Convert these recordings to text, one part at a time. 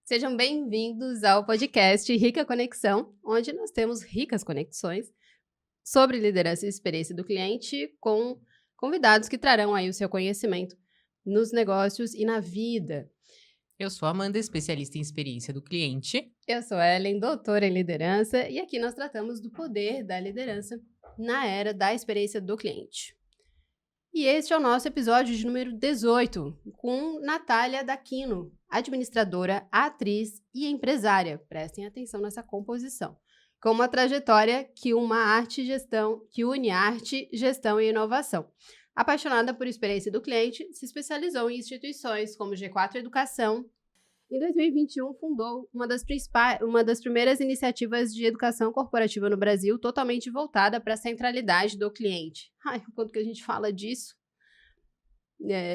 Sejam bem-vindos ao podcast Rica Conexão, onde nós temos ricas conexões sobre liderança e experiência do cliente com convidados que trarão aí o seu conhecimento nos negócios e na vida. Eu sou a Amanda, especialista em experiência do cliente. Eu sou a Ellen, doutora em liderança, e aqui nós tratamos do poder da liderança na era da experiência do cliente. E este é o nosso episódio de número 18, com Natália Daquino, administradora, atriz e empresária. Prestem atenção nessa composição. Com uma trajetória que une arte, gestão e inovação. Apaixonada por experiência do cliente, se especializou em instituições como G4 Educação. Em 2021, fundou uma das primeiras iniciativas de educação corporativa no Brasil, totalmente voltada para a centralidade do cliente. Ai, quando que a gente fala disso?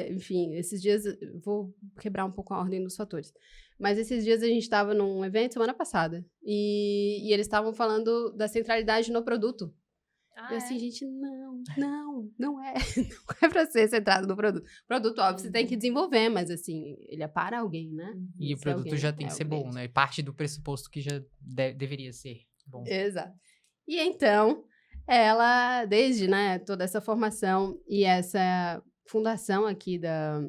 Enfim, esses dias, vou quebrar um pouco a ordem dos fatores, mas esses dias a gente estava num evento semana passada, e eles estavam falando da centralidade no produto. E assim, gente, não é. Não é pra ser centrado no produto. O produto, óbvio, você tem que desenvolver, mas assim, ele é para alguém, né? E o produto já tem que ser bom, né? Parte do pressuposto que já deveria ser bom. Exato. E então, ela, desde, né, toda essa formação e essa fundação aqui da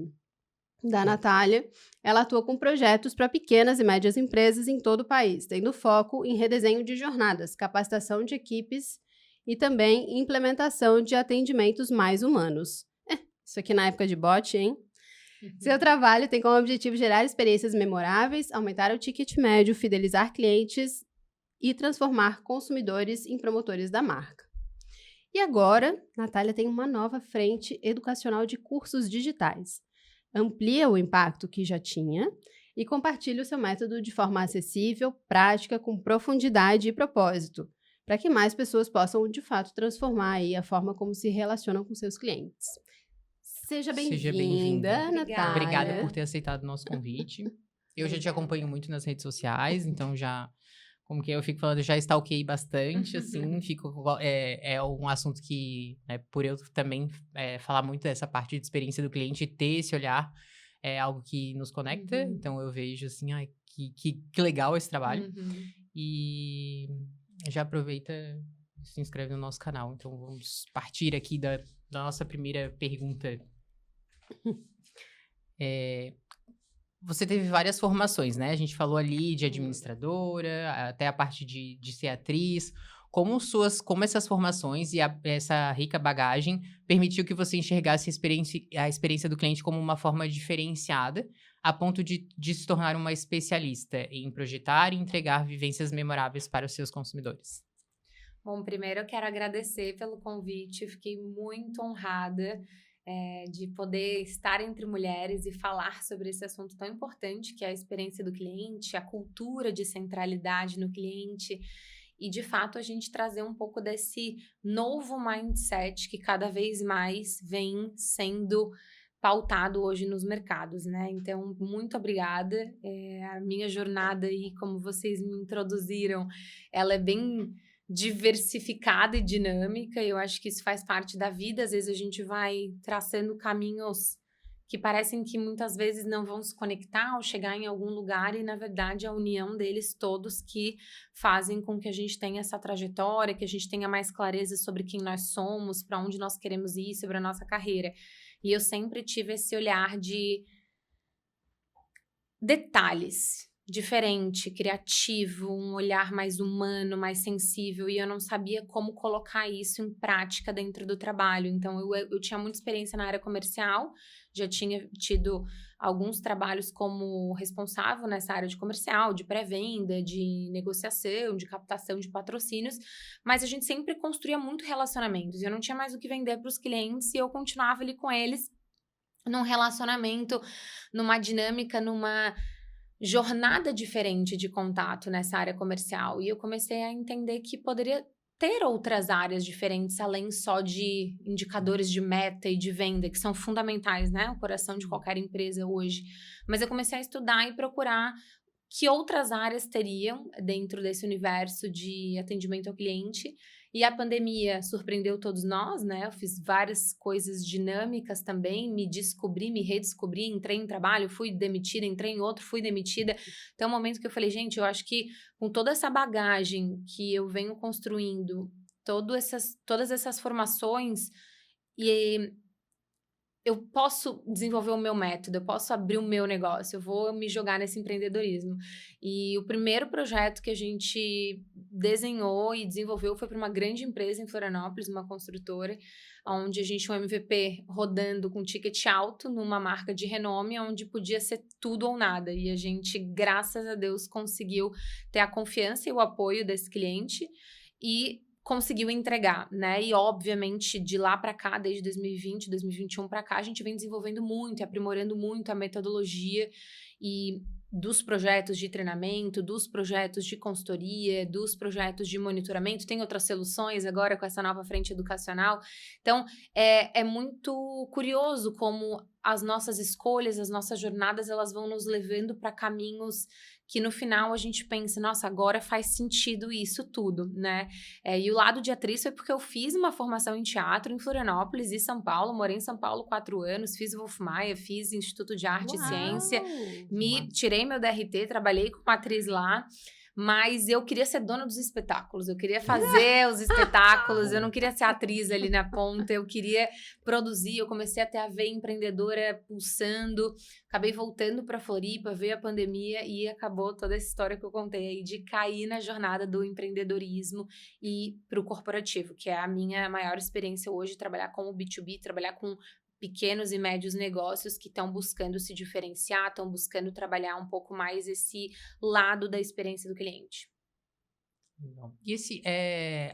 Natália, ela atua com projetos para pequenas e médias empresas em todo o país, tendo foco em redesenho de jornadas, capacitação de equipes e também implementação de atendimentos mais humanos. Isso aqui na época de bot, hein? Seu trabalho tem como objetivo gerar experiências memoráveis, aumentar o ticket médio, fidelizar clientes e transformar consumidores em promotores da marca. E agora, Natália tem uma nova frente educacional de cursos digitais. Amplia o impacto que já tinha e compartilha o seu método de forma acessível, prática, com profundidade e propósito, para que mais pessoas possam, de fato, transformar aí a forma como se relacionam com seus clientes. Seja bem-vinda, Natália. Obrigada por ter aceitado o nosso convite. Eu já te acompanho muito nas redes sociais, então já, como que eu fico falando, já stalkeei bastante, assim, é um assunto que, né, por eu também falar muito dessa parte de experiência do cliente e ter esse olhar, é algo que nos conecta, então eu vejo, assim, ai, que legal esse trabalho. E já aproveita e se inscreve no nosso canal. Então, vamos partir aqui da nossa primeira pergunta. Você teve várias formações, né? A gente falou ali de administradora, até a parte de ser atriz. Como essas formações e essa rica bagagem permitiu que você enxergasse a experiência do cliente como uma forma diferenciada, a ponto de se tornar uma especialista em projetar e entregar vivências memoráveis para os seus consumidores? Bom, primeiro eu quero agradecer pelo convite, fiquei muito honrada de poder estar entre mulheres e falar sobre esse assunto tão importante que é a experiência do cliente, a cultura de centralidade no cliente e, de fato, a gente trazer um pouco desse novo mindset que cada vez mais vem sendo pautado hoje nos mercados, né? Então, muito obrigada. A minha jornada aí, como vocês me introduziram, ela é bem diversificada e dinâmica. Eu acho que isso faz parte da vida. Às vezes a gente vai traçando caminhos que parecem que muitas vezes não vão se conectar ao chegar em algum lugar e, na verdade, a união deles todos que fazem com que a gente tenha essa trajetória, que a gente tenha mais clareza sobre quem nós somos, para onde nós queremos ir, sobre a nossa carreira. E eu sempre tive esse olhar de detalhes, diferente, criativo, um olhar mais humano, mais sensível, e eu não sabia como colocar isso em prática dentro do trabalho. Então, eu tinha muita experiência na área comercial, já tinha tido alguns trabalhos como responsável nessa área de comercial, de pré-venda, de negociação, de captação de patrocínios, mas a gente sempre construía muito relacionamentos, eu não tinha mais o que vender para os clientes e eu continuava ali com eles num relacionamento, numa dinâmica, numa jornada diferente de contato nessa área comercial. E eu comecei a entender que poderia ter outras áreas diferentes, além só de indicadores de meta e de venda, que são fundamentais, né? O coração de qualquer empresa hoje. Mas eu comecei a estudar e procurar que outras áreas teriam dentro desse universo de atendimento ao cliente. E a pandemia surpreendeu todos nós, né? Eu fiz várias coisas dinâmicas também, me descobri, me redescobri, entrei em trabalho, fui demitida, entrei em outro, fui demitida. Então, é um momento que eu falei, gente, eu acho que com toda essa bagagem que eu venho construindo, todas essas formações, e eu posso desenvolver o meu método, eu posso abrir o meu negócio, eu vou me jogar nesse empreendedorismo. E o primeiro projeto que a gente desenhou e desenvolveu foi para uma grande empresa em Florianópolis, uma construtora, onde a gente tinha um MVP rodando com ticket alto numa marca de renome, onde podia ser tudo ou nada. E a gente, graças a Deus, conseguiu ter a confiança e o apoio desse cliente e conseguiu entregar, né? E, obviamente, de lá para cá, desde 2020, 2021 para cá, a gente vem desenvolvendo muito, aprimorando muito a metodologia e dos projetos de treinamento, dos projetos de consultoria, dos projetos de monitoramento. Tem outras soluções agora com essa nova frente educacional. Então, é muito curioso como as nossas escolhas, as nossas jornadas, elas vão nos levando para caminhos que no final a gente pensa, nossa, agora faz sentido isso tudo, né? E o lado de atriz foi porque eu fiz uma formação em teatro em Florianópolis e São Paulo, morei em São Paulo 4 anos, fiz Wolf Maia, fiz Instituto de Arte e Ciência, tirei meu DRT, trabalhei com uma atriz lá, mas eu queria ser dona dos espetáculos, eu queria fazer os espetáculos, eu não queria ser atriz ali na ponta, eu queria produzir, eu comecei a ter a veia empreendedora pulsando, acabei voltando para Floripa, veio a pandemia e acabou toda essa história que eu contei aí de cair na jornada do empreendedorismo e para o corporativo, que é a minha maior experiência hoje, trabalhar como B2B, trabalhar com pequenos e médios negócios que estão buscando se diferenciar, estão buscando trabalhar um pouco mais esse lado da experiência do cliente. E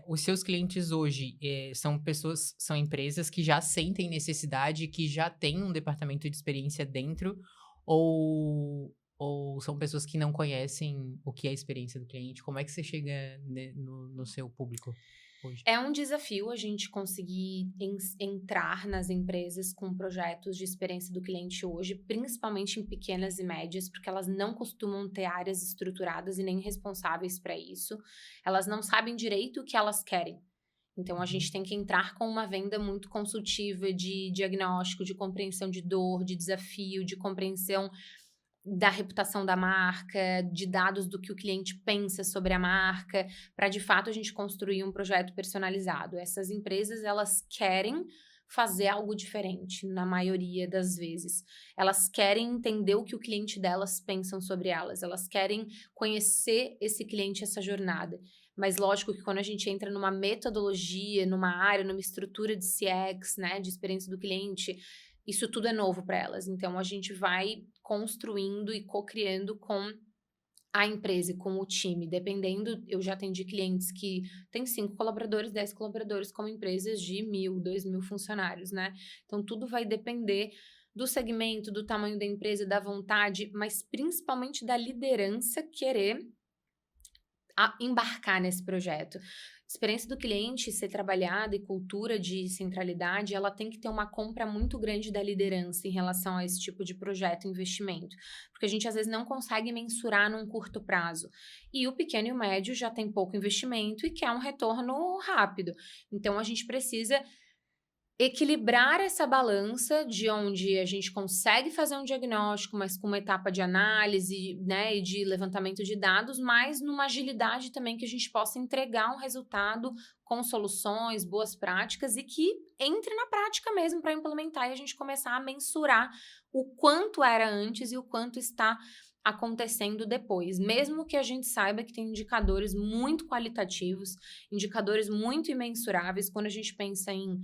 os seus clientes hoje são empresas que já sentem necessidade, que já têm um departamento de experiência dentro, ou são pessoas que não conhecem o que é a experiência do cliente? Como é que você chega no seu público hoje? É um desafio a gente conseguir entrar nas empresas com projetos de experiência do cliente hoje, principalmente em pequenas e médias, porque elas não costumam ter áreas estruturadas e nem responsáveis para isso. Elas não sabem direito o que elas querem. Então, a gente tem que entrar com uma venda muito consultiva de diagnóstico, de compreensão de dor, de desafio, de compreensão da reputação da marca, de dados do que o cliente pensa sobre a marca, para de fato a gente construir um projeto personalizado. Essas empresas, elas querem fazer algo diferente, na maioria das vezes. Elas querem entender o que o cliente delas pensam sobre elas querem conhecer esse cliente, essa jornada. Mas lógico que quando a gente entra numa metodologia, numa área, numa estrutura de CX, né, de experiência do cliente, isso tudo é novo para elas. Então, a gente vai construindo e co-criando com a empresa e com o time. Dependendo, eu já atendi clientes que têm 5 colaboradores, 10 colaboradores, como empresas de 1.000, 2.000 funcionários, né? Então, tudo vai depender do segmento, do tamanho da empresa, da vontade, mas principalmente da liderança querer embarcar nesse projeto. Experiência do cliente ser trabalhada e cultura de centralidade, ela tem que ter uma compra muito grande da liderança em relação a esse tipo de projeto, investimento. Porque a gente, às vezes, não consegue mensurar num curto prazo. E o pequeno e o médio já tem pouco investimento e quer um retorno rápido. Então, a gente precisa equilibrar essa balança de onde a gente consegue fazer um diagnóstico, mas com uma etapa de análise, né, e de levantamento de dados, mas numa agilidade também que a gente possa entregar um resultado com soluções, boas práticas e que entre na prática mesmo para implementar e a gente começar a mensurar o quanto era antes e o quanto está acontecendo depois, mesmo que a gente saiba que tem indicadores muito qualitativos, indicadores muito imensuráveis quando a gente pensa em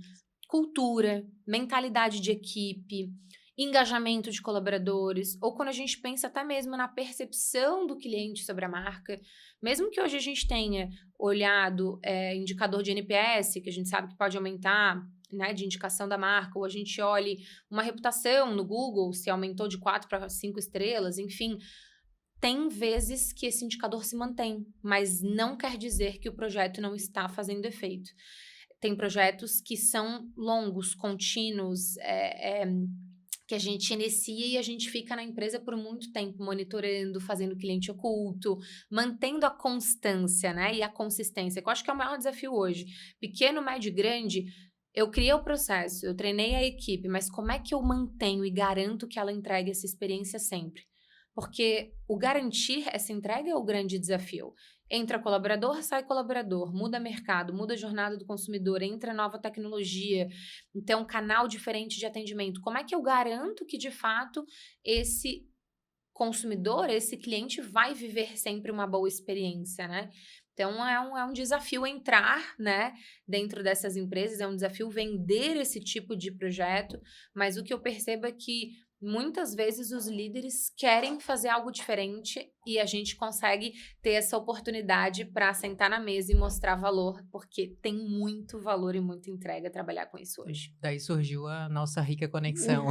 cultura, mentalidade de equipe, engajamento de colaboradores, ou quando a gente pensa até mesmo na percepção do cliente sobre a marca, mesmo que hoje a gente tenha olhado indicador de NPS, que a gente sabe que pode aumentar, né, de indicação da marca, ou a gente olhe uma reputação no Google, se aumentou de 4 para 5 estrelas, enfim, tem vezes que esse indicador se mantém, mas não quer dizer que o projeto não está fazendo efeito. Tem projetos que são longos, contínuos, que a gente inicia e a gente fica na empresa por muito tempo, monitorando, fazendo cliente oculto, mantendo a constância, né? E a consistência, que eu acho que é o maior desafio hoje. Pequeno, médio e grande, eu criei o processo, eu treinei a equipe, mas como é que eu mantenho e garanto que ela entregue essa experiência sempre? Porque o garantir essa entrega é o grande desafio. Entra colaborador, sai colaborador, muda mercado, muda a jornada do consumidor, entra nova tecnologia, então canal diferente de atendimento. Como é que eu garanto que, de fato, esse consumidor, esse cliente vai viver sempre uma boa experiência, né? Então, é um desafio entrar, né, dentro dessas empresas, é um desafio vender esse tipo de projeto, mas o que eu percebo é que muitas vezes os líderes querem fazer algo diferente e a gente consegue ter essa oportunidade para sentar na mesa e mostrar valor, porque tem muito valor e muita entrega trabalhar com isso hoje. Daí surgiu a nossa rica conexão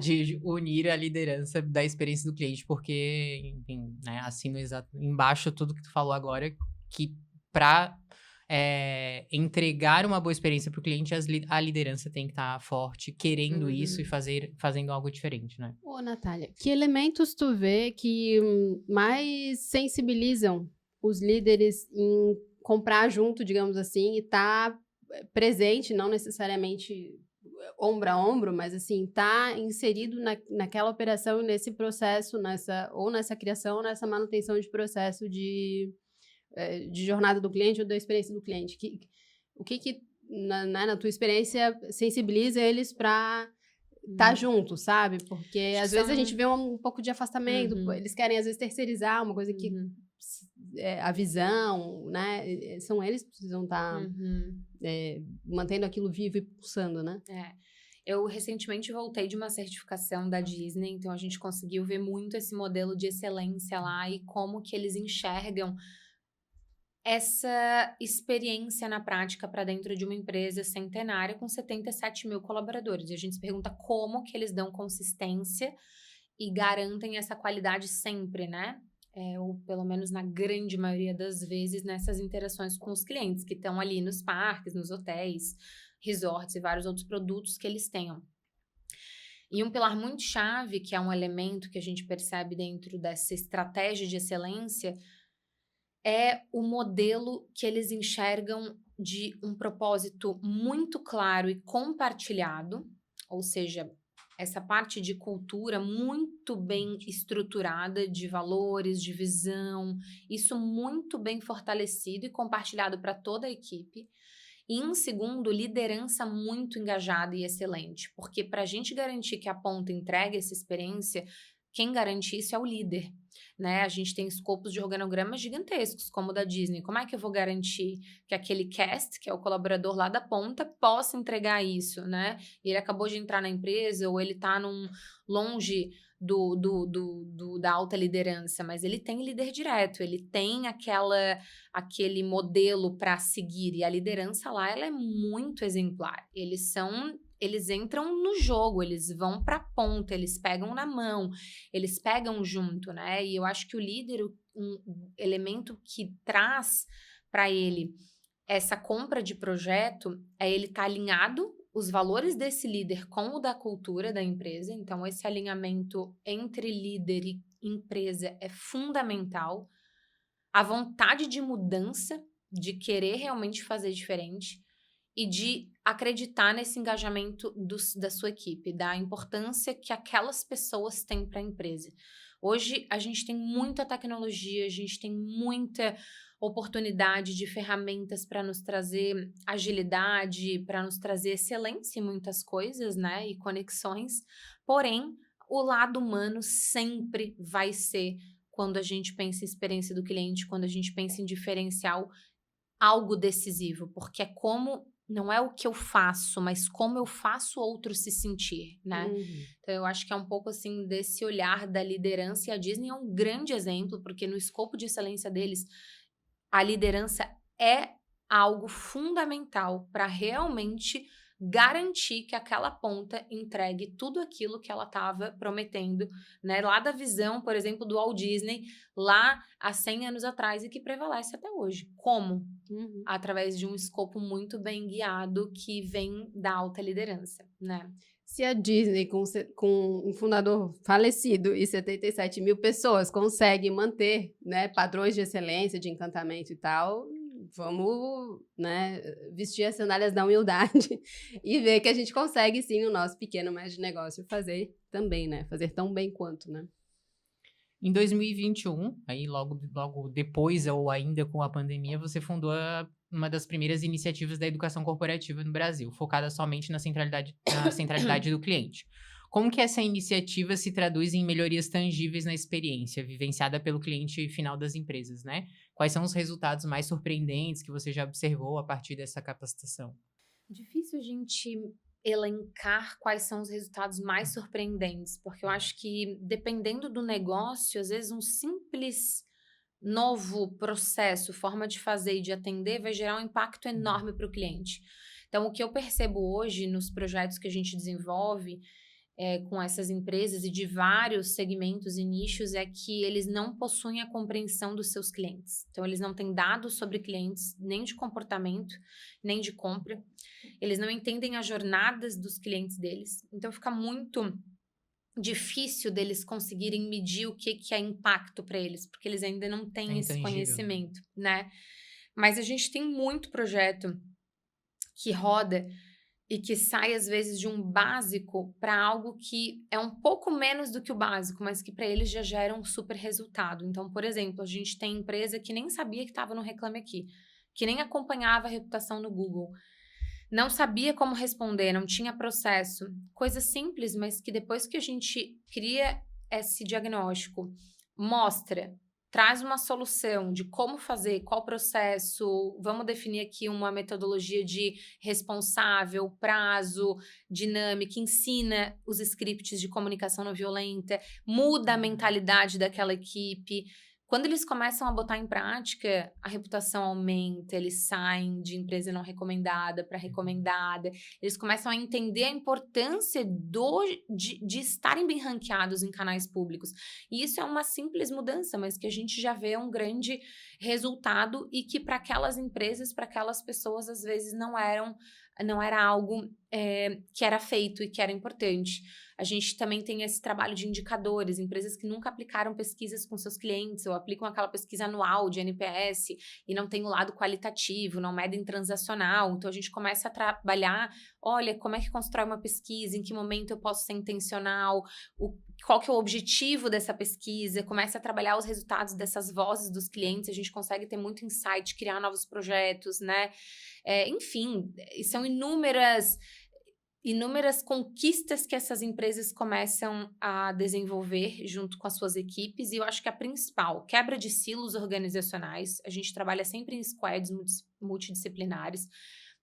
de unir a liderança da experiência do cliente, porque, enfim, né, assino embaixo tudo que tu falou agora, que para entregar uma boa experiência para o cliente, a liderança tem que estar forte, querendo isso e fazendo algo diferente, né? Ô, Natália, que elementos tu vê que mais sensibilizam os líderes em comprar junto, digamos assim, e estar presente, não necessariamente ombro a ombro, mas assim, tá inserido naquela operação, nesse processo, nessa criação, ou nessa manutenção de processo de jornada do cliente ou da experiência do cliente? O que na tua experiência sensibiliza eles para estar junto, sabe? Porque às vezes a gente vê um pouco de afastamento, eles querem às vezes terceirizar uma coisa que a visão, né? São eles que precisam estar mantendo aquilo vivo e pulsando, né? Eu recentemente voltei de uma certificação da Disney, então a gente conseguiu ver muito esse modelo de excelência lá e como que eles enxergam essa experiência na prática para dentro de uma empresa centenária com 77 mil colaboradores. E a gente se pergunta como que eles dão consistência e garantem essa qualidade sempre, né? Ou pelo menos na grande maioria das vezes nessas interações com os clientes que estão ali nos parques, nos hotéis, resorts e vários outros produtos que eles tenham. E um pilar muito chave, que é um elemento que a gente percebe dentro dessa estratégia de excelência, é o modelo que eles enxergam de um propósito muito claro e compartilhado, ou seja, essa parte de cultura muito bem estruturada, de valores, de visão, isso muito bem fortalecido e compartilhado para toda a equipe. E em segundo, liderança muito engajada e excelente, porque para a gente garantir que a ponta entregue essa experiência, quem garante isso é o líder, né? A gente tem escopos de organogramas gigantescos, como o da Disney. Como é que eu vou garantir que aquele cast, que é o colaborador lá da ponta, possa entregar isso, né? E ele acabou de entrar na empresa ou ele está longe da alta liderança, mas ele tem líder direto, ele tem aquele modelo para seguir, e a liderança lá ela é muito exemplar. Eles entram no jogo, eles vão para a ponta, eles pegam na mão, eles pegam junto, né? E eu acho que o líder, um elemento que traz para ele essa compra de projeto é ele estar alinhado, os valores desse líder com o da cultura da empresa. Então, esse alinhamento entre líder e empresa é fundamental. A vontade de mudança, de querer realmente fazer diferente e de acreditar nesse engajamento da sua equipe, da importância que aquelas pessoas têm para a empresa. Hoje, a gente tem muita tecnologia, a gente tem muita oportunidade de ferramentas para nos trazer agilidade, para nos trazer excelência em muitas coisas, né? E conexões. Porém, o lado humano sempre vai ser, quando a gente pensa em experiência do cliente, quando a gente pensa em diferencial, algo decisivo, porque não é o que eu faço, mas como eu faço o outro se sentir, né? Então, eu acho que é um pouco, assim, desse olhar da liderança, e a Disney é um grande exemplo, porque no escopo de excelência deles, a liderança é algo fundamental para realmente garantir que aquela ponta entregue tudo aquilo que ela estava prometendo, né? Lá da visão, por exemplo, do Walt Disney, lá há 100 anos atrás e que prevalece até hoje. Como? Através de um escopo muito bem guiado que vem da alta liderança, né? Se a Disney, com um fundador falecido e 77 mil pessoas, consegue manter, né, padrões de excelência, de encantamento e tal, vamos, né, vestir as sandálias da humildade e ver que a gente consegue, sim, no nosso pequeno médio negócio fazer também, né? Fazer tão bem quanto, né? Em 2021, aí logo depois ou ainda com a pandemia, você fundou uma das primeiras iniciativas da educação corporativa no Brasil, focada somente na centralidade do cliente. Como que essa iniciativa se traduz em melhorias tangíveis na experiência vivenciada pelo cliente final das empresas, né? Quais são os resultados mais surpreendentes que você já observou a partir dessa capacitação? Difícil a gente elencar quais são os resultados mais surpreendentes, porque eu acho que dependendo do negócio, às vezes um simples novo processo, forma de fazer e de atender vai gerar um impacto enorme para o cliente. Então, o que eu percebo hoje nos projetos que a gente desenvolve com essas empresas e de vários segmentos e nichos é que eles não possuem a compreensão dos seus clientes. Então, eles não têm dados sobre clientes, nem de comportamento, nem de compra. Eles não entendem as jornadas dos clientes deles. Então, fica muito difícil deles conseguirem medir o que é impacto para eles, porque eles ainda não têm esse conhecimento, né? Mas a gente tem muito projeto que roda e que sai, às vezes, de um básico para algo que é um pouco menos do que o básico, mas que para eles já gera um super resultado. Então, por exemplo, a gente tem empresa que nem sabia que estava no Reclame Aqui, que nem acompanhava a reputação no Google, não sabia como responder, não tinha processo. Coisa simples, mas que depois que a gente cria esse diagnóstico, mostra, traz uma solução de como fazer, qual processo, vamos definir aqui uma metodologia de responsável, prazo, dinâmica, ensina os scripts de comunicação não violenta, muda a mentalidade daquela equipe. Quando eles começam a botar em prática, a reputação aumenta, eles saem de empresa não recomendada para recomendada, eles começam a entender a importância de estarem bem ranqueados em canais públicos. E isso é uma simples mudança, mas que a gente já vê um grande resultado e que para aquelas empresas, para aquelas pessoas, às vezes não era algo que era feito e que era importante. A gente também tem esse trabalho de indicadores, empresas que nunca aplicaram pesquisas com seus clientes ou aplicam aquela pesquisa anual de NPS e não tem o lado qualitativo, não medem transacional. Então, a gente começa a trabalhar, olha, como é que constrói uma pesquisa, em que momento eu posso ser intencional, qual que é o objetivo dessa pesquisa, começa a trabalhar os resultados dessas vozes dos clientes, a gente consegue ter muito insight, criar novos projetos, né? Enfim, são inúmeras conquistas que essas empresas começam a desenvolver junto com as suas equipes, e eu acho que a principal, quebra de silos organizacionais. A gente trabalha sempre em squads multidisciplinares.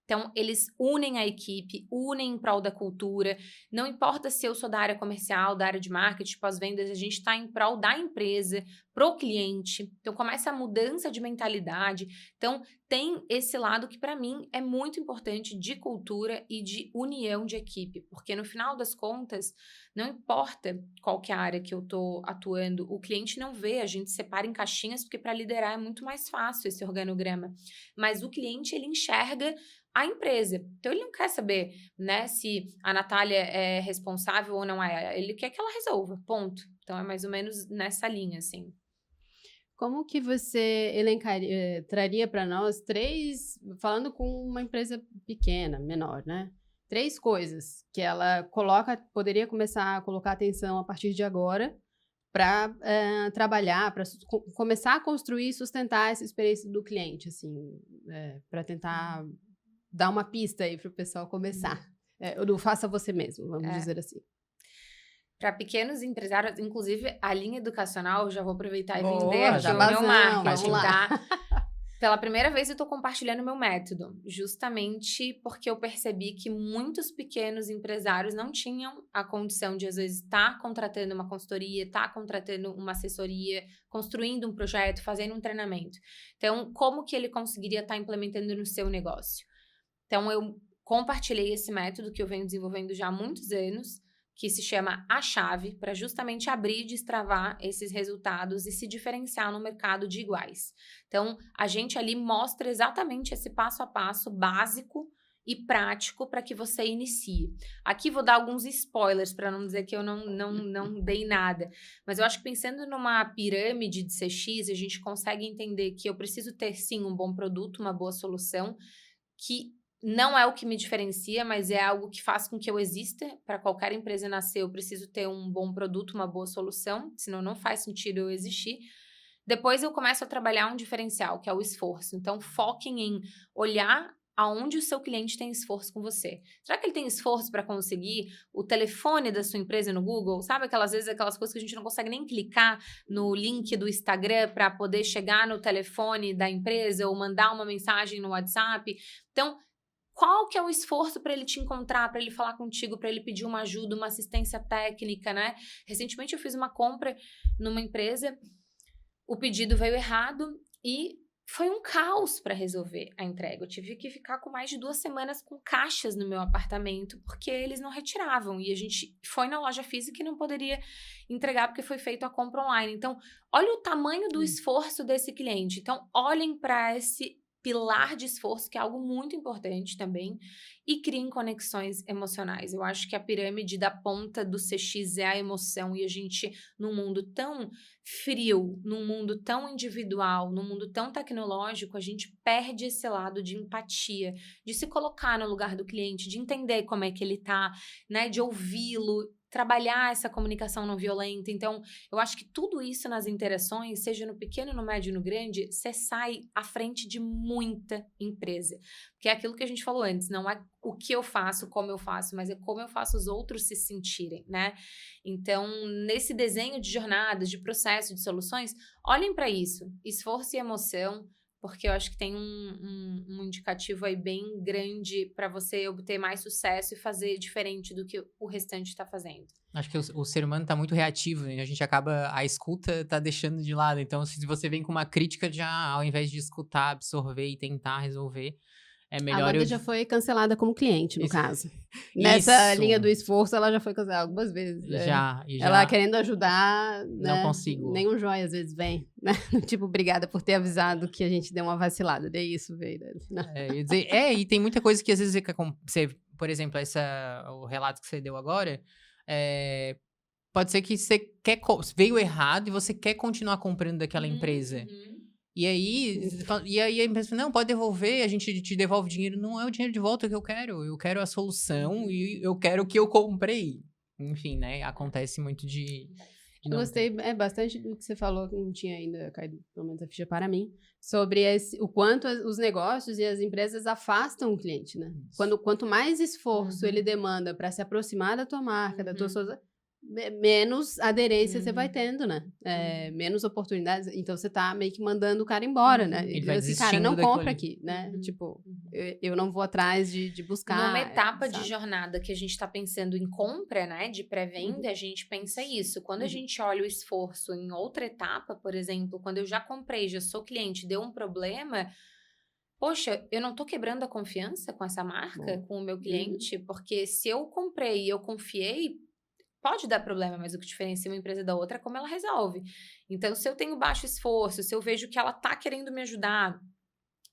Então, eles unem a equipe, unem em prol da cultura. Não importa se eu sou da área comercial, da área de marketing, pós-vendas, a gente está em prol da empresa, pro cliente. Então, começa a mudança de mentalidade. Então, tem esse lado que, para mim, é muito importante de cultura e de união de equipe. Porque, no final das contas, não importa qual que é a área que eu estou atuando, o cliente não vê, a gente separa em caixinhas, porque para liderar é muito mais fácil esse organograma. Mas o cliente, ele enxerga a empresa. Então, ele não quer saber, né, se a Natália é responsável ou não é. Ele quer que ela resolva, ponto. Então, é mais ou menos nessa linha, assim. Como que você traria para nós falando com uma empresa pequena, menor, né? 3 coisas que ela poderia começar a colocar atenção a partir de agora para trabalhar, para começar a construir e sustentar essa experiência do cliente, assim, para tentar dar uma pista aí para o pessoal começar. Do faça você mesmo, vamos dizer assim. Para pequenos empresários, inclusive a linha educacional, eu já vou aproveitar e vender aqui o meu marketing, tá? Pela primeira vez eu estou compartilhando meu método, justamente porque eu percebi que muitos pequenos empresários não tinham a condição de, às vezes, estar contratando uma consultoria, estar contratando uma assessoria, construindo um projeto, fazendo um treinamento. Então, como que ele conseguiria estar implementando no seu negócio? Então, eu compartilhei esse método que eu venho desenvolvendo já há muitos anos, que se chama A Chave, para justamente abrir e destravar esses resultados e se diferenciar no mercado de iguais. Então, a gente ali mostra exatamente esse passo a passo básico e prático para que você inicie. Aqui vou dar alguns spoilers para não dizer que eu não dei nada, mas eu acho que pensando numa pirâmide de CX, a gente consegue entender que eu preciso ter sim um bom produto, uma boa solução, que não é o que me diferencia, mas é algo que faz com que eu exista. Para qualquer empresa nascer, eu preciso ter um bom produto, uma boa solução, senão não faz sentido eu existir. Depois eu começo a trabalhar um diferencial, que é o esforço. Então, foquem em olhar aonde o seu cliente tem esforço com você. Será que ele tem esforço para conseguir o telefone da sua empresa no Google? Sabe aquelas vezes, aquelas coisas que a gente não consegue nem clicar no link do Instagram para poder chegar no telefone da empresa ou mandar uma mensagem no WhatsApp? Então, qual que é o esforço para ele te encontrar, para ele falar contigo, para ele pedir uma ajuda, uma assistência técnica, né? Recentemente eu fiz uma compra numa empresa, o pedido veio errado e foi um caos para resolver a entrega. Eu tive que ficar com mais de 2 semanas com caixas no meu apartamento, porque eles não retiravam. E a gente foi na loja física e não poderia entregar porque foi feita a compra online. Então, olha o tamanho do esforço desse cliente. Então, olhem para esse pilar de esforço, que é algo muito importante também, e criem conexões emocionais. Eu acho que a pirâmide da ponta do CX é a emoção, e a gente, num mundo tão frio, num mundo tão individual, num mundo tão tecnológico, a gente perde esse lado de empatia, de se colocar no lugar do cliente, de entender como é que ele tá, né, de ouvi-lo, trabalhar essa comunicação não violenta. Então, eu acho que tudo isso nas interações, seja no pequeno, no médio e no grande, você sai à frente de muita empresa. Porque é aquilo que a gente falou antes, não é o que eu faço, como eu faço, mas é como eu faço os outros se sentirem, né? Então, nesse desenho de jornadas, de processo, de soluções, olhem para isso, esforço e emoção, porque eu acho que tem um indicativo aí bem grande para você obter mais sucesso e fazer diferente do que o restante está fazendo. Acho que o ser humano tá muito reativo, né? A gente acaba, a escuta tá deixando de lado. Então, se você vem com uma crítica, já ao invés de escutar, absorver e tentar resolver, é melhor A Amanda já foi cancelada como cliente, no Isso. caso. Nessa Isso. linha do esforço, ela já foi cancelada algumas vezes. né? Já. Ela querendo ajudar, né? Não consigo. Nem um joia às vezes vem, né? Tipo, obrigada por ter avisado que a gente deu uma vacilada. Daí isso veio. Eu ia dizer, e tem muita coisa que às vezes você, por exemplo, o relato que você deu agora, pode ser que você veio errado e você quer continuar comprando daquela empresa. E aí a empresa fala, não, pode devolver, a gente te devolve o dinheiro. Não é o dinheiro de volta que eu quero a solução e eu quero o que eu comprei. Enfim, né, acontece muito de Eu gostei bastante do que você falou, que não tinha ainda caído, pelo menos a ficha para mim, sobre o quanto os negócios e as empresas afastam o cliente, né? Quanto mais esforço ele demanda para se aproximar da tua marca, da tua solução, menos aderência você vai tendo, né? Menos oportunidades. Então, você tá meio que mandando o cara embora, né? Ele vai assim, cara, não desistindo compra aqui, né? Tipo, eu não vou atrás de buscar. Numa etapa de sabe? jornada que a gente tá pensando em compra, né? De pré-venda, a gente pensa isso. Quando a gente olha o esforço em outra etapa, por exemplo, quando eu já comprei, já sou cliente, deu um problema... Poxa, eu não tô quebrando a confiança com essa marca, com o meu cliente? Porque se eu comprei e eu confiei, pode dar problema, mas o que diferencia uma empresa da outra é como ela resolve. Então, se eu tenho baixo esforço, se eu vejo que ela tá querendo me ajudar,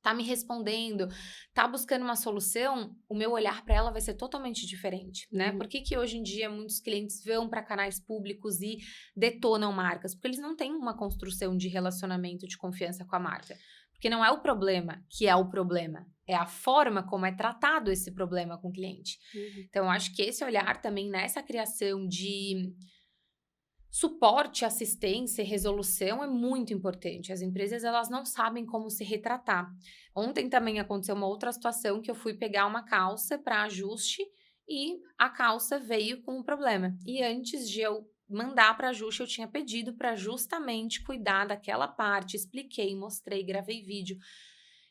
tá me respondendo, tá buscando uma solução, o meu olhar para ela vai ser totalmente diferente, né? Por que hoje em dia muitos clientes vão para canais públicos e detonam marcas? Porque eles não têm uma construção de relacionamento de confiança com a marca. Porque não é o problema que é o problema, é a forma como é tratado esse problema com o cliente. Então, eu acho que esse olhar também nessa criação de suporte, assistência e resolução é muito importante. As empresas, elas não sabem como se retratar. Ontem também aconteceu uma outra situação que eu fui pegar uma calça para ajuste e a calça veio com um problema. E antes de eu mandar para ajuste, eu tinha pedido para justamente cuidar daquela parte, expliquei, mostrei, gravei vídeo.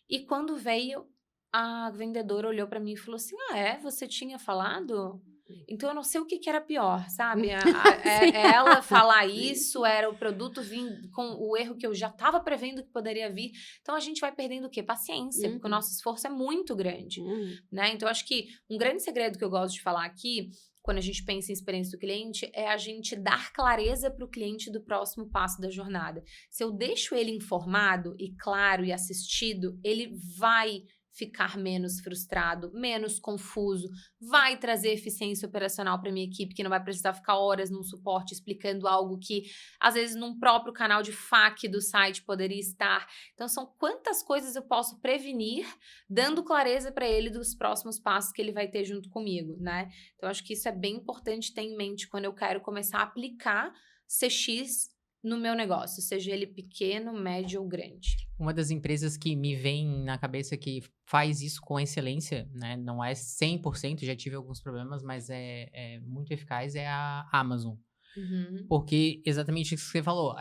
E quando veio, a vendedora olhou para mim e falou assim, você tinha falado? Então, eu não sei o que era pior, sabe? Ela falar isso, era o produto vir com o erro que eu já estava prevendo que poderia vir. Então, a gente vai perdendo o quê? Paciência, porque o nosso esforço é muito grande, né? Então, acho que um grande segredo que eu gosto de falar aqui, quando a gente pensa em experiência do cliente, é a gente dar clareza para o cliente do próximo passo da jornada. Se eu deixo ele informado e claro e assistido, ele vai ficar menos frustrado, menos confuso, vai trazer eficiência operacional para minha equipe, que não vai precisar ficar horas num suporte explicando algo que, às vezes, num próprio canal de FAQ do site poderia estar. Então, são quantas coisas eu posso prevenir, dando clareza para ele dos próximos passos que ele vai ter junto comigo, né? Então, acho que isso é bem importante ter em mente quando eu quero começar a aplicar CX no meu negócio, seja ele pequeno, médio ou grande. Uma das empresas que me vem na cabeça que faz isso com excelência, né? Não é 100%, já tive alguns problemas, mas é muito eficaz, é a Amazon. Porque exatamente isso que você falou,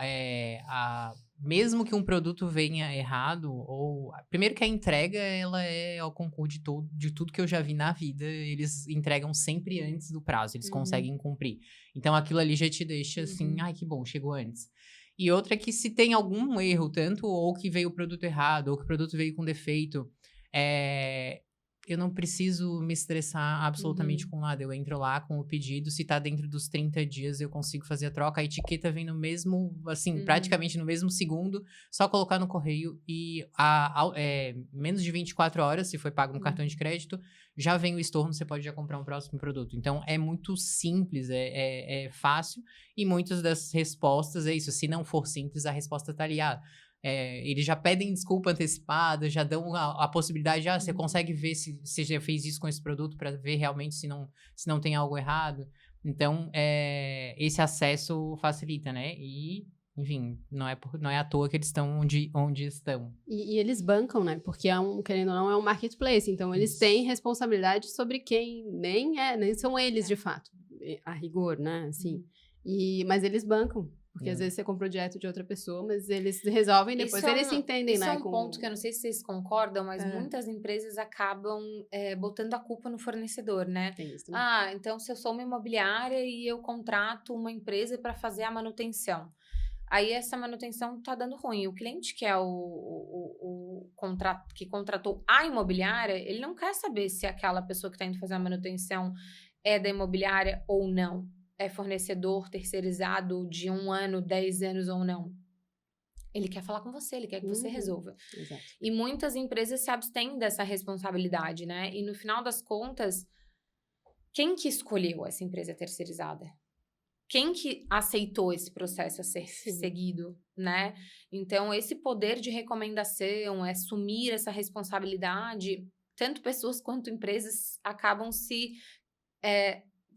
mesmo que um produto venha errado, primeiro que a entrega, ela é ao concurso de tudo que eu já vi na vida, eles entregam sempre antes do prazo, eles conseguem cumprir. Então, aquilo ali já te deixa assim, ai, que bom, chegou antes. E outra é que se tem algum erro, tanto ou que veio o produto errado, ou que o produto veio com defeito, eu não preciso me estressar absolutamente com nada. Eu entro lá com o pedido, se tá dentro dos 30 dias, eu consigo fazer a troca. A etiqueta vem no mesmo, assim, praticamente no mesmo segundo, só colocar no correio e menos de 24 horas, se foi pago no cartão de crédito, já vem o estorno, você pode já comprar um próximo produto. Então, é muito simples, é fácil, e muitas das respostas é isso. Se não for simples, a resposta tá ali, eles já pedem desculpa antecipada, já dão a possibilidade, você consegue ver se você já fez isso com esse produto para ver realmente se não tem algo errado. Então, esse acesso facilita, né? E, enfim, não é à toa que eles estão onde estão. E eles bancam, né? Porque querendo ou não, é um marketplace. Então, eles têm responsabilidade sobre quem nem são eles, de fato, a rigor, né? Assim, mas eles bancam. Porque às vezes você comprou direto de outra pessoa, mas eles resolvem, depois eles se entendem, né? Isso é um ponto que eu não sei se vocês concordam, mas muitas empresas acabam botando a culpa no fornecedor, né? Tem isso também. Então se eu sou uma imobiliária e eu contrato uma empresa para fazer a manutenção. Aí essa manutenção tá dando ruim. O cliente que é que contratou a imobiliária, ele não quer saber se aquela pessoa que está indo fazer a manutenção é da imobiliária ou não. É fornecedor terceirizado de 1 ano, 10 anos ou não. Ele quer falar com você, ele quer que você resolva. Exato. E muitas empresas se abstêm dessa responsabilidade, né? E no final das contas, quem que escolheu essa empresa terceirizada? Quem que aceitou esse processo a ser seguido, né? Então, esse poder de recomendação, assumir essa responsabilidade, tanto pessoas quanto empresas acabam se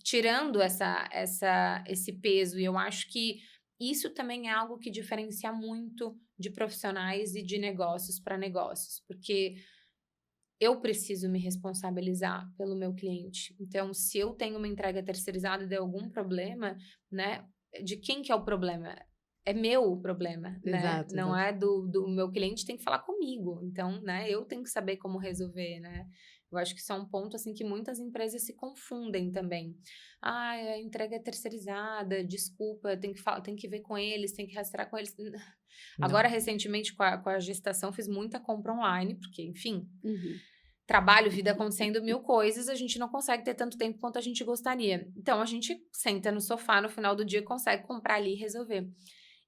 tirando esse peso. E eu acho que isso também é algo que diferencia muito de profissionais e de negócios para negócios, porque eu preciso me responsabilizar pelo meu cliente. Então, se eu tenho uma entrega terceirizada e der algum problema, né, de quem que é o problema? É meu o problema, né? Exato, Não é do meu cliente, tem que falar comigo. Então, né, eu tenho que saber como resolver, né? Eu acho que isso é um ponto, assim, que muitas empresas se confundem também. A entrega é terceirizada, desculpa, tem que ver com eles, tem que rastrear com eles. Não. Agora, recentemente, com a gestação, fiz muita compra online, porque, enfim, trabalho, vida acontecendo 1000 coisas, a gente não consegue ter tanto tempo quanto a gente gostaria. Então, a gente senta no sofá no final do dia, consegue comprar ali e resolver.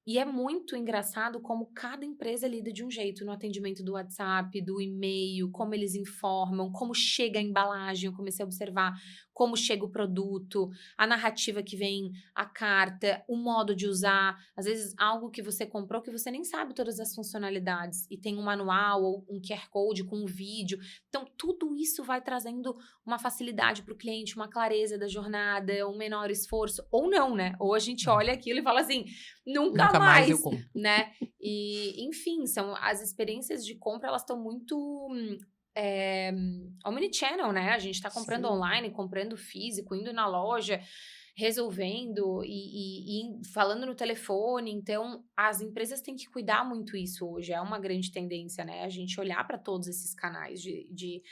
E é muito engraçado como cada empresa lida de um jeito no atendimento do WhatsApp, do e-mail, como eles informam, como chega a embalagem, eu comecei a observar como chega o produto, a narrativa que vem, a carta, o modo de usar, às vezes algo que você comprou que você nem sabe todas as funcionalidades e tem um manual ou um QR Code com um vídeo. Então, tudo isso vai trazendo uma facilidade para o cliente, uma clareza da jornada, um menor esforço, ou não, né? Ou a gente olha aquilo e fala assim, nunca mais eu compro. Né? E, enfim, as experiências de compra, elas estão muito omnichannel, né? A gente tá comprando online, comprando físico, indo na loja, resolvendo e falando no telefone. Então, as empresas têm que cuidar muito isso hoje. É uma grande tendência, né? A gente olhar para todos esses canais de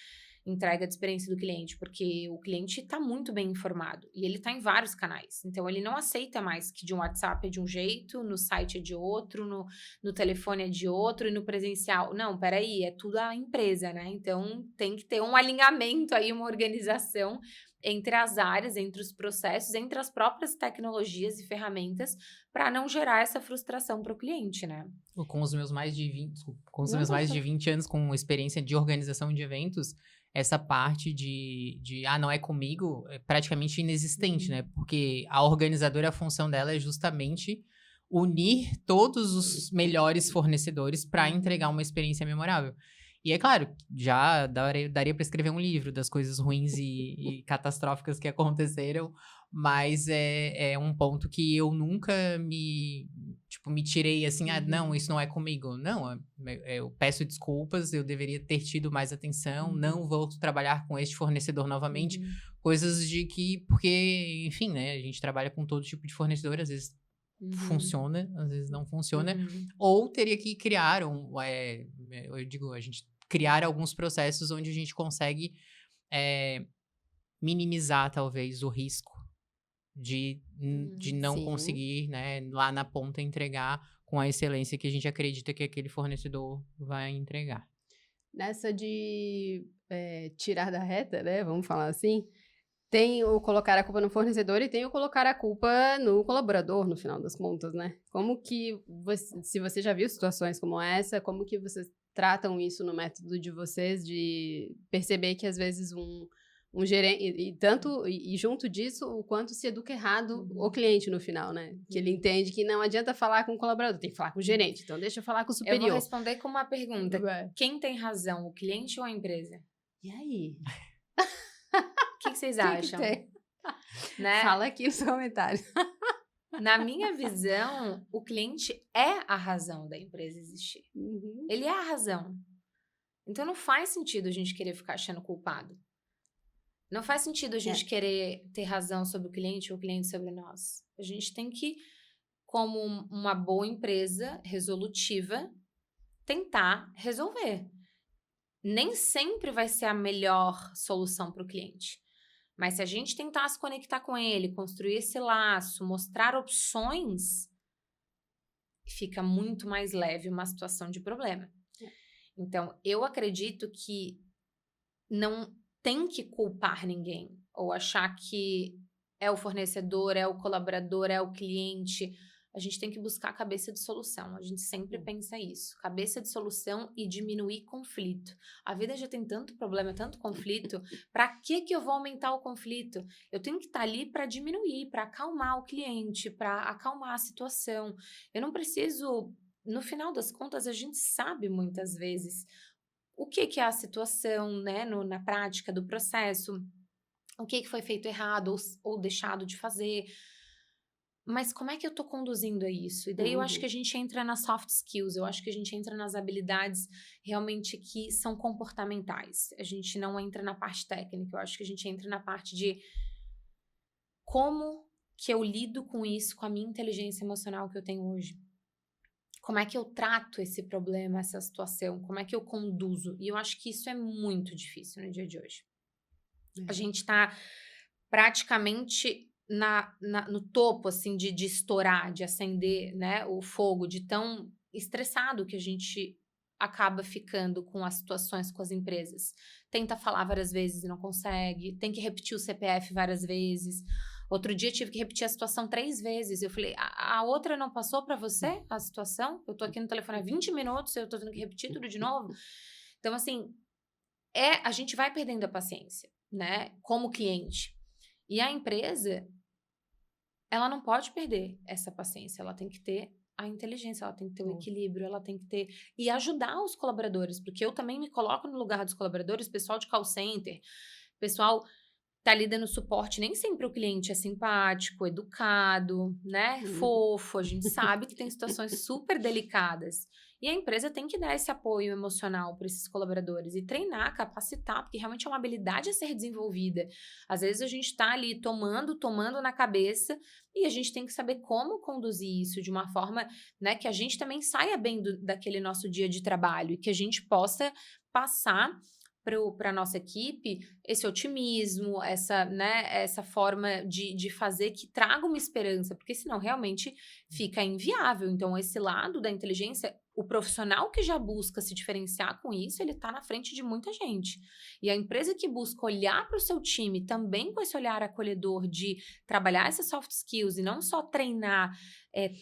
entrega de experiência do cliente, porque o cliente está muito bem informado e ele está em vários canais. Então, ele não aceita mais que de um WhatsApp é de um jeito, no site é de outro, no telefone é de outro e no presencial. Não, peraí, é tudo a empresa, né? Então, tem que ter um alinhamento aí, uma organização entre as áreas, entre os processos, entre as próprias tecnologias e ferramentas, para não gerar essa frustração para o cliente, né? Com os meus mais de 20 anos com experiência de organização de eventos, essa parte não é comigo, é praticamente inexistente, né? Porque a organizadora, a função dela é justamente unir todos os melhores fornecedores para entregar uma experiência memorável. E é claro, já daria para escrever um livro das coisas ruins e catastróficas que aconteceram, mas é um ponto que eu nunca me tirei assim, não, isso não é comigo. Não, eu peço desculpas, eu deveria ter tido mais atenção, não vou trabalhar com este fornecedor novamente. Coisas porque, enfim, né, a gente trabalha com todo tipo de fornecedor, às vezes funciona, às vezes não funciona, ou teria que criar a gente criar alguns processos onde a gente consegue minimizar, talvez, o risco de não conseguir, né, lá na ponta entregar com a excelência que a gente acredita que aquele fornecedor vai entregar. Nessa de tirar da reta, né, vamos falar assim, tem o colocar a culpa no fornecedor e tem o colocar a culpa no colaborador, no final das contas, né? Como que, se você já viu situações como essa, como que vocês tratam isso no método de vocês, de perceber que às vezes um gerente, e junto disso, o quanto se educa errado o cliente no final, né? Que ele entende que não adianta falar com o colaborador, tem que falar com o gerente, então deixa eu falar com o superior. Eu vou responder com uma pergunta. Quem tem razão, o cliente ou a empresa? E aí? O que vocês acham? Né? Fala aqui nos comentários. Na minha visão, o cliente é a razão da empresa existir. Ele é a razão. Então, não faz sentido a gente querer ficar achando culpado. Não faz sentido a gente querer ter razão sobre o cliente ou o cliente sobre nós. A gente tem que, como uma boa empresa resolutiva, tentar resolver. Nem sempre vai ser a melhor solução para o cliente. Mas se a gente tentar se conectar com ele, construir esse laço, mostrar opções, fica muito mais leve uma situação de problema. Então, eu acredito que não tem que culpar ninguém, ou achar que é o fornecedor, é o colaborador, é o cliente. A gente tem que buscar a cabeça de solução. A gente sempre pensa isso. Cabeça de solução e diminuir conflito. A vida já tem tanto problema, tanto conflito. Para que eu vou aumentar o conflito? Eu tenho que estar ali para diminuir, para acalmar o cliente, para acalmar a situação. Eu não preciso... No final das contas, a gente sabe muitas vezes o que é a situação, né, na prática do processo, o que foi feito errado ou deixado de fazer. Mas como é que eu tô conduzindo a isso? E daí eu acho que a gente entra nas soft skills, eu acho que a gente entra nas habilidades realmente que são comportamentais. A gente não entra na parte técnica, eu acho que a gente entra na parte de como que eu lido com isso, com a minha inteligência emocional que eu tenho hoje. Como é que eu trato esse problema, essa situação? Como é que eu conduzo? E eu acho que isso é muito difícil no dia de hoje. A gente tá praticamente no topo, assim, de estourar, de acender, né, o fogo, de tão estressado que a gente acaba ficando com as situações com as empresas. Tenta falar várias vezes e não consegue, tem que repetir o CPF várias vezes. Outro dia tive que repetir a situação 3 vezes. Eu falei, a outra não passou para você a situação? Eu tô aqui no telefone há 20 minutos, eu tô tendo que repetir tudo de novo. Então, assim, a gente vai perdendo a paciência, né, como cliente. E a empresa, ela não pode perder essa paciência, ela tem que ter a inteligência, ela tem que ter o equilíbrio, ela tem que ter... E ajudar os colaboradores, porque eu também me coloco no lugar dos colaboradores, pessoal de call center, pessoal tá ali dando suporte, nem sempre o cliente é simpático, educado, né, fofo, a gente sabe que tem situações super delicadas. E a empresa tem que dar esse apoio emocional para esses colaboradores e treinar, capacitar, porque realmente é uma habilidade a ser desenvolvida. Às vezes a gente tá ali tomando na cabeça e a gente tem que saber como conduzir isso de uma forma, né, que a gente também saia bem daquele nosso dia de trabalho e que a gente possa passar para a nossa equipe esse otimismo, essa forma de fazer que traga uma esperança, porque senão realmente fica inviável. Então, esse lado da inteligência, o profissional que já busca se diferenciar com isso, ele está na frente de muita gente. E a empresa que busca olhar para o seu time também com esse olhar acolhedor de trabalhar essas soft skills e não só treinar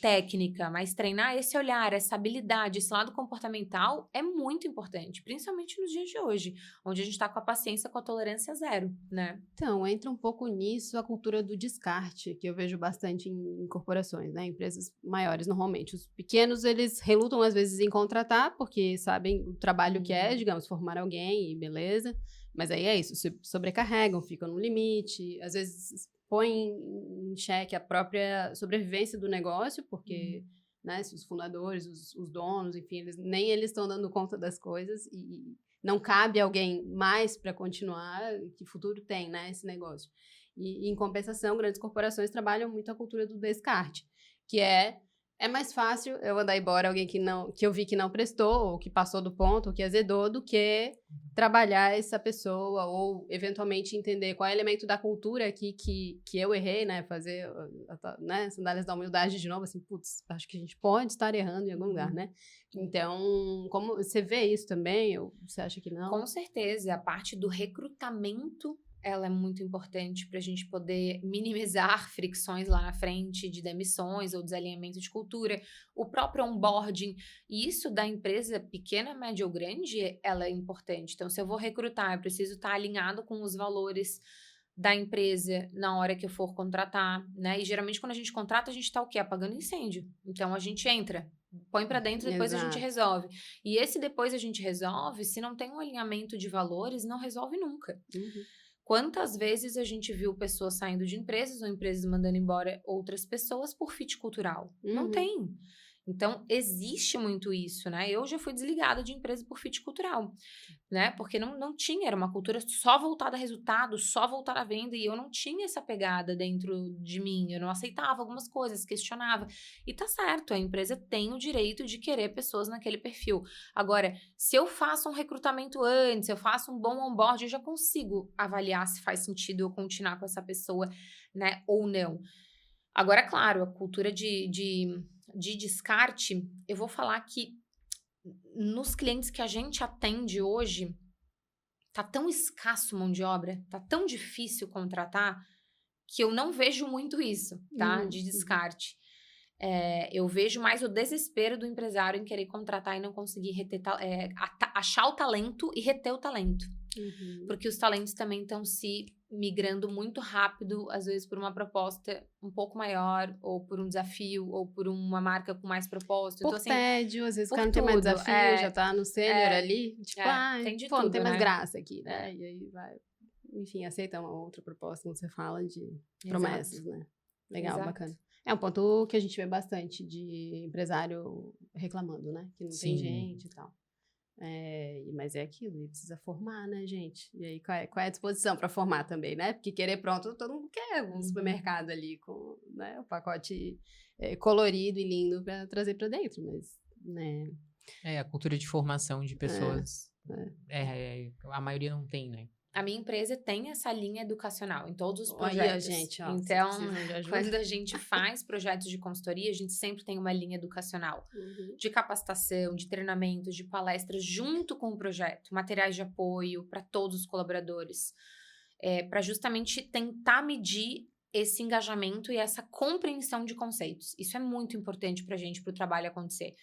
técnica, mas treinar esse olhar, essa habilidade, esse lado comportamental é muito importante, principalmente nos dias de hoje, onde a gente está com a paciência, com a tolerância zero, né? Então, entra um pouco nisso a cultura do descarte, que eu vejo bastante em corporações, né? Empresas maiores, normalmente. Os pequenos, eles relutam, às vezes, em contratar, porque sabem o trabalho que é, digamos, formar alguém e beleza. Mas aí é isso, se sobrecarregam, ficam no limite, às vezes põem em xeque a própria sobrevivência do negócio, porque, né, se os fundadores, os donos, enfim, nem eles estão dando conta das coisas e não cabe alguém mais para continuar, que futuro tem, né, esse negócio. E, em compensação, grandes corporações trabalham muito a cultura do descarte, que é mais fácil eu mandar embora alguém que eu vi que não prestou, ou que passou do ponto, ou que azedou, do que trabalhar essa pessoa, ou eventualmente entender qual é o elemento da cultura aqui que eu errei, né? Fazer, né, sandálias da humildade de novo, assim, putz, acho que a gente pode estar errando em algum lugar, né? Então, como você vê isso também, ou você acha que não? Com certeza, a parte do recrutamento ela é muito importante para a gente poder minimizar fricções lá na frente de demissões ou desalinhamento de cultura, o próprio onboarding, e isso da empresa pequena, média ou grande, ela é importante. Então, se eu vou recrutar, eu preciso estar alinhado com os valores da empresa na hora que eu for contratar, né? E geralmente quando a gente contrata, a gente tá o quê? Apagando incêndio. Então, a gente entra, põe para dentro, depois a gente resolve. E esse depois a gente resolve, se não tem um alinhamento de valores, não resolve nunca. Quantas vezes a gente viu pessoas saindo de empresas ou empresas mandando embora outras pessoas por fit cultural? Não tem. Então, existe muito isso, né? Eu já fui desligada de empresa por fit cultural, né? Porque não tinha, era uma cultura só voltada a resultado, só voltada à venda, e eu não tinha essa pegada dentro de mim, eu não aceitava algumas coisas, questionava. E tá certo, a empresa tem o direito de querer pessoas naquele perfil. Agora, se eu faço um recrutamento antes, eu faço um bom onboard, eu já consigo avaliar se faz sentido eu continuar com essa pessoa, né, ou não. Agora, claro, a cultura de descarte, eu vou falar que nos clientes que a gente atende hoje, tá tão escasso mão de obra, tá tão difícil contratar, que eu não vejo muito isso, tá? De descarte. Eu vejo mais o desespero do empresário em querer contratar e não conseguir achar o talento e reter o talento. Porque os talentos também estão se migrando muito rápido, às vezes por uma proposta um pouco maior, ou por um desafio, ou por uma marca com mais propósito. Por então, assim, tédio, às vezes o cara não tem mais desafio, já tá no sênior ali, tipo, tem de pô, tudo, não tem mais né? graça aqui, né? E aí vai, enfim, aceita uma outra proposta, quando você fala de promessas, né? Legal, bacana. É um ponto que a gente vê bastante de empresário reclamando, né? Que não tem gente e tal. Mas é aquilo, precisa formar, né, gente? E aí, qual é a disposição para formar também, né? Porque querer pronto, todo mundo quer um supermercado ali com, né, o pacote colorido e lindo para trazer para dentro, mas, né? A cultura de formação de pessoas, a maioria não tem, né? A minha empresa tem essa linha educacional em todos os projetos. Olha, gente, ó, então, quando a gente faz projetos de consultoria, a gente sempre tem uma linha educacional de capacitação, de treinamento, de palestras junto com o projeto, materiais de apoio para todos os colaboradores, para justamente tentar medir esse engajamento e essa compreensão de conceitos. Isso é muito importante para a gente, para o trabalho acontecer.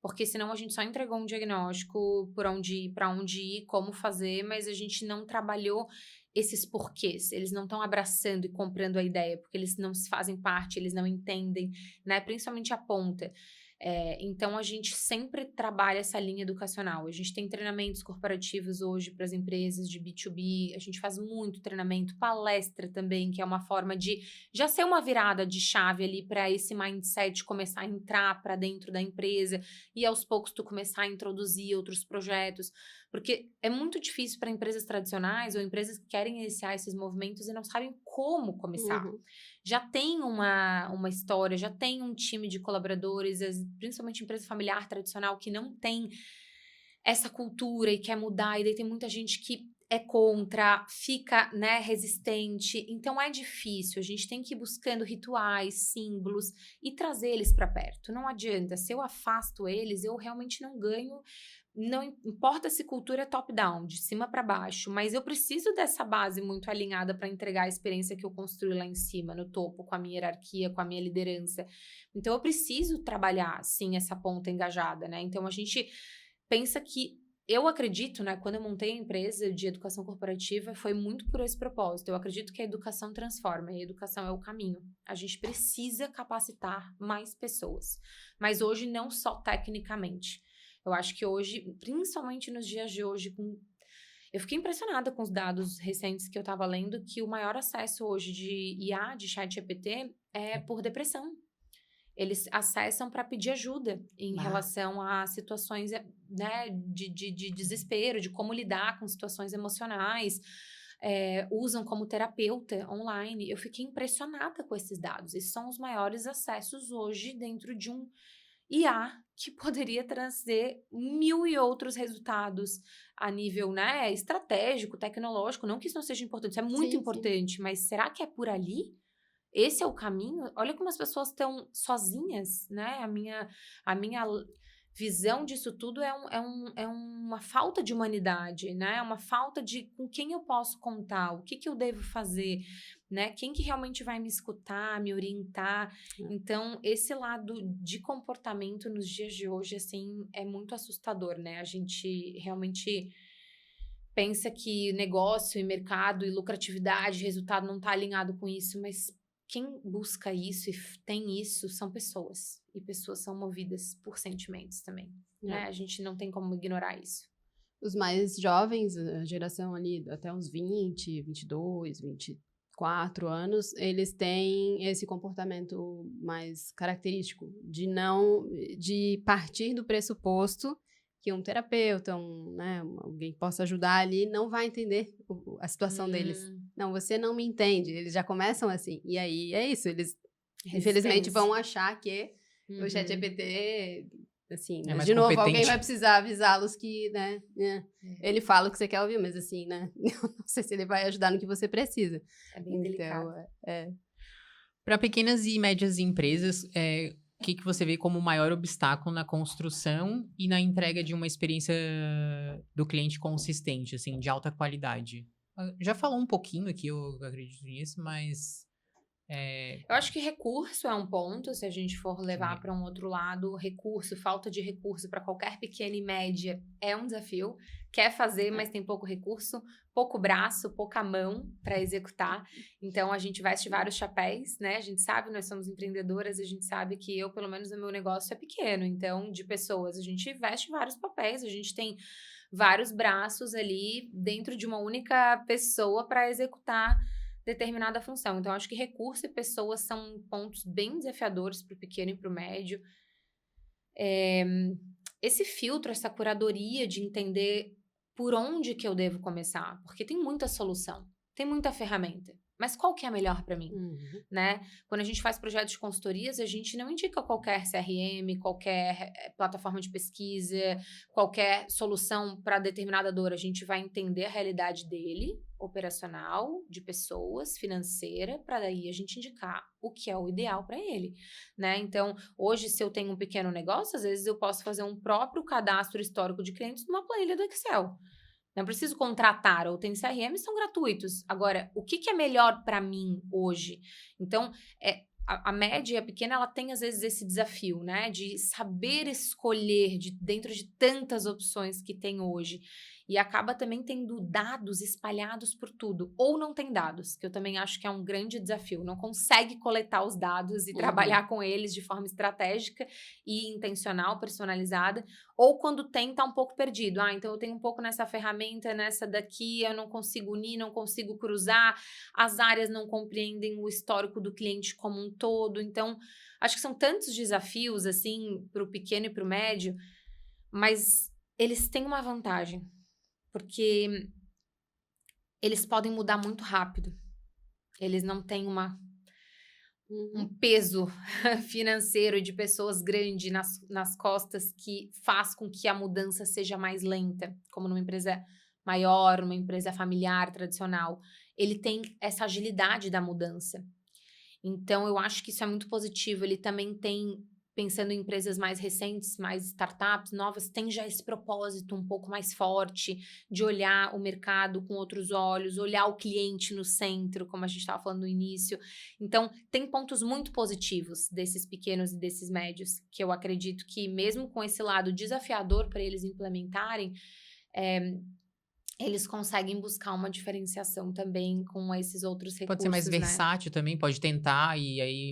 Porque senão a gente só entregou um diagnóstico para onde ir, como fazer, mas a gente não trabalhou esses porquês. Eles não estão abraçando e comprando a ideia, porque eles não se fazem parte, eles não entendem, né? Principalmente a ponta. Então, a gente sempre trabalha essa linha educacional. A gente tem treinamentos corporativos hoje para as empresas de B2B, a gente faz muito treinamento, palestra também, que é uma forma de já ser uma virada de chave ali para esse mindset começar a entrar para dentro da empresa e aos poucos tu começar a introduzir outros projetos, porque é muito difícil para empresas tradicionais ou empresas que querem iniciar esses movimentos e não sabem como começar. Já tem uma história, já tem um time de colaboradores, principalmente empresa familiar tradicional, que não tem essa cultura e quer mudar, e daí tem muita gente que é contra, fica, né, resistente. Então é difícil. A gente tem que ir buscando rituais, símbolos e trazer eles para perto. Não adianta. Se eu afasto eles, eu realmente não ganho. Não importa se cultura é top-down, de cima para baixo, mas eu preciso dessa base muito alinhada para entregar a experiência que eu construí lá em cima, no topo, com a minha hierarquia, com a minha liderança. Então eu preciso trabalhar, sim, essa ponta engajada, né? Então a gente pensa que eu acredito, né, quando eu montei a empresa de educação corporativa, foi muito por esse propósito. Eu acredito que a educação transforma e a educação é o caminho. A gente precisa capacitar mais pessoas, mas hoje não só tecnicamente. Eu acho que hoje, principalmente nos dias de hoje, eu fiquei impressionada com os dados recentes que eu estava lendo, que o maior acesso hoje de IA, de ChatGPT, é por depressão. Eles acessam para pedir ajuda em relação a situações, né, de desespero, de como lidar com situações emocionais. Usam como terapeuta online. Eu fiquei impressionada com esses dados. Esses são os maiores acessos hoje dentro de um IA que poderia trazer 1000 e outros resultados a nível, né, estratégico, tecnológico. Não que isso não seja importante, isso é muito importante, mas será que é por ali? Esse é o caminho? Olha como as pessoas estão sozinhas, né? A minha visão disso tudo é uma falta de humanidade, né? Uma falta de com quem eu posso contar, o que eu devo fazer, né? Quem que realmente vai me escutar, me orientar. Então, esse lado de comportamento nos dias de hoje, assim, é muito assustador, né? A gente realmente pensa que negócio e mercado e lucratividade, resultado não está alinhado com isso, mas quem busca isso e tem isso são pessoas. E pessoas são movidas por sentimentos também. Né? A gente não tem como ignorar isso. Os mais jovens, a geração ali até uns 20, 22, 24 anos, eles têm esse comportamento mais característico de partir do pressuposto que um terapeuta, alguém que possa ajudar ali, não vai entender a situação deles. Não, você não me entende. Eles já começam assim. E aí é isso, eles infelizmente vão achar que o ChatGPT, assim, mas de novo, alguém vai precisar avisá-los que, né, ele fala o que você quer ouvir, mas assim, né, não sei se ele vai ajudar no que você precisa. É bem delicado. Para pequenas e médias empresas, o que você vê como o maior obstáculo na construção e na entrega de uma experiência do cliente consistente, assim, de alta qualidade? Já falou um pouquinho aqui, eu acredito nisso, mas... Eu acho que recurso é um ponto, se a gente for levar para um outro lado, falta de recurso para qualquer pequena e média é um desafio. Quer fazer, mas tem pouco recurso, pouco braço, pouca mão para executar. Então, a gente veste vários chapéus, né? A gente sabe, nós somos empreendedoras, a gente sabe que pelo menos, o meu negócio é pequeno. Então, de pessoas, a gente veste vários papéis, a gente tem vários braços ali dentro de uma única pessoa para executar determinada função. Então, acho que recurso e pessoas são pontos bem desafiadores para o pequeno e para o médio. Esse filtro, essa curadoria de entender por onde que eu devo começar, porque tem muita solução, tem muita ferramenta, mas qual que é a melhor para mim, né? Quando a gente faz projetos de consultorias, a gente não indica qualquer CRM, qualquer plataforma de pesquisa, qualquer solução para determinada dor. A gente vai entender a realidade dele, operacional, de pessoas, financeira, para daí a gente indicar o que é o ideal para ele, né? Então, hoje, se eu tenho um pequeno negócio, às vezes eu posso fazer um próprio cadastro histórico de clientes numa planilha do Excel. Não preciso contratar, ou tem CRM, são gratuitos. Agora, o que é melhor para mim hoje? Então, a média e a pequena, ela tem às vezes esse desafio, né? De saber escolher dentro de tantas opções que tem hoje. E acaba também tendo dados espalhados por tudo. Ou não tem dados, que eu também acho que é um grande desafio. Não consegue coletar os dados e trabalhar com eles de forma estratégica e intencional, personalizada. Ou quando tem, tá um pouco perdido. Então eu tenho um pouco nessa ferramenta, nessa daqui, eu não consigo unir, não consigo cruzar. As áreas não compreendem o histórico do cliente como um todo. Então, acho que são tantos desafios, assim, para o pequeno e para o médio, mas eles têm uma vantagem. Porque eles podem mudar muito rápido. Eles não têm um peso financeiro de pessoas grandes nas costas que faz com que a mudança seja mais lenta, como numa empresa maior, uma empresa familiar, tradicional, ele tem essa agilidade da mudança. Então, eu acho que isso é muito positivo. Ele também tem, pensando em empresas mais recentes, mais startups, novas, tem já esse propósito um pouco mais forte de olhar o mercado com outros olhos, olhar o cliente no centro, como a gente estava falando no início. Então, tem pontos muito positivos desses pequenos e desses médios, que eu acredito que mesmo com esse lado desafiador para eles implementarem, eles conseguem buscar uma diferenciação também com esses outros recursos, Pode ser mais né? versátil também, pode tentar e aí,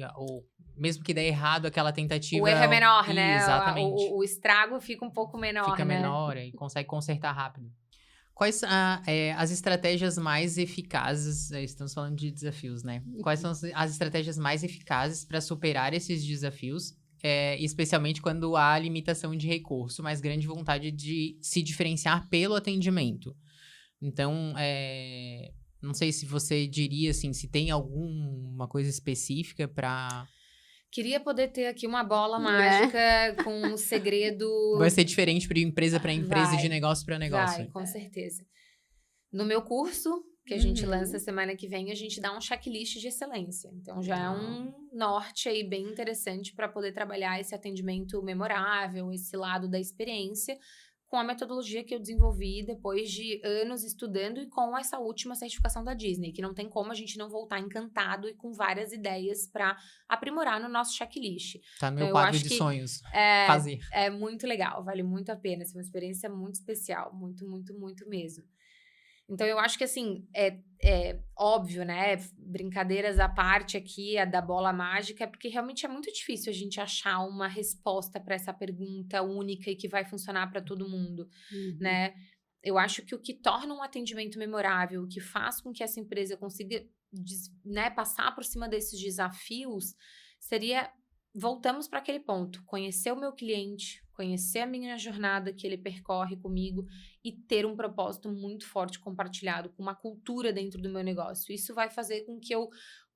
mesmo que dê errado aquela tentativa... O erro é menor, né? Exatamente. O estrago fica um pouco menor, Fica né? menor e consegue consertar rápido. Quais são as estratégias mais eficazes? Estamos falando de desafios, né? Quais são as estratégias mais eficazes para superar esses desafios? Especialmente quando há limitação de recurso, mas grande vontade de se diferenciar pelo atendimento. Então, não sei se você diria, assim, se tem alguma coisa específica para... Queria poder ter aqui uma bola mágica com um segredo... Vai ser diferente de empresa para empresa e de Vai, negócio para negócio. Vai, com certeza. No meu curso, que a gente lança semana que vem, a gente dá um checklist de excelência. Então, já é um norte aí bem interessante para poder trabalhar esse atendimento memorável, esse lado da experiência, com a metodologia que eu desenvolvi depois de anos estudando e com essa última certificação da Disney, que não tem como a gente não voltar encantado e com várias ideias para aprimorar no nosso checklist. Tá no meu quadro de sonhos. Fazer. É muito legal, vale muito a pena. É uma experiência muito especial, muito, muito, muito mesmo. Então, eu acho que, assim, é óbvio, né? Brincadeiras à parte aqui, a da bola mágica, porque realmente é muito difícil a gente achar uma resposta para essa pergunta única e que vai funcionar para todo mundo, né? Eu acho que o que torna um atendimento memorável, o que faz com que essa empresa consiga, né, passar por cima desses desafios, seria... Voltamos para aquele ponto, conhecer o meu cliente, conhecer a minha jornada que ele percorre comigo e ter um propósito muito forte compartilhado, com uma cultura dentro do meu negócio. Isso vai fazer com que eu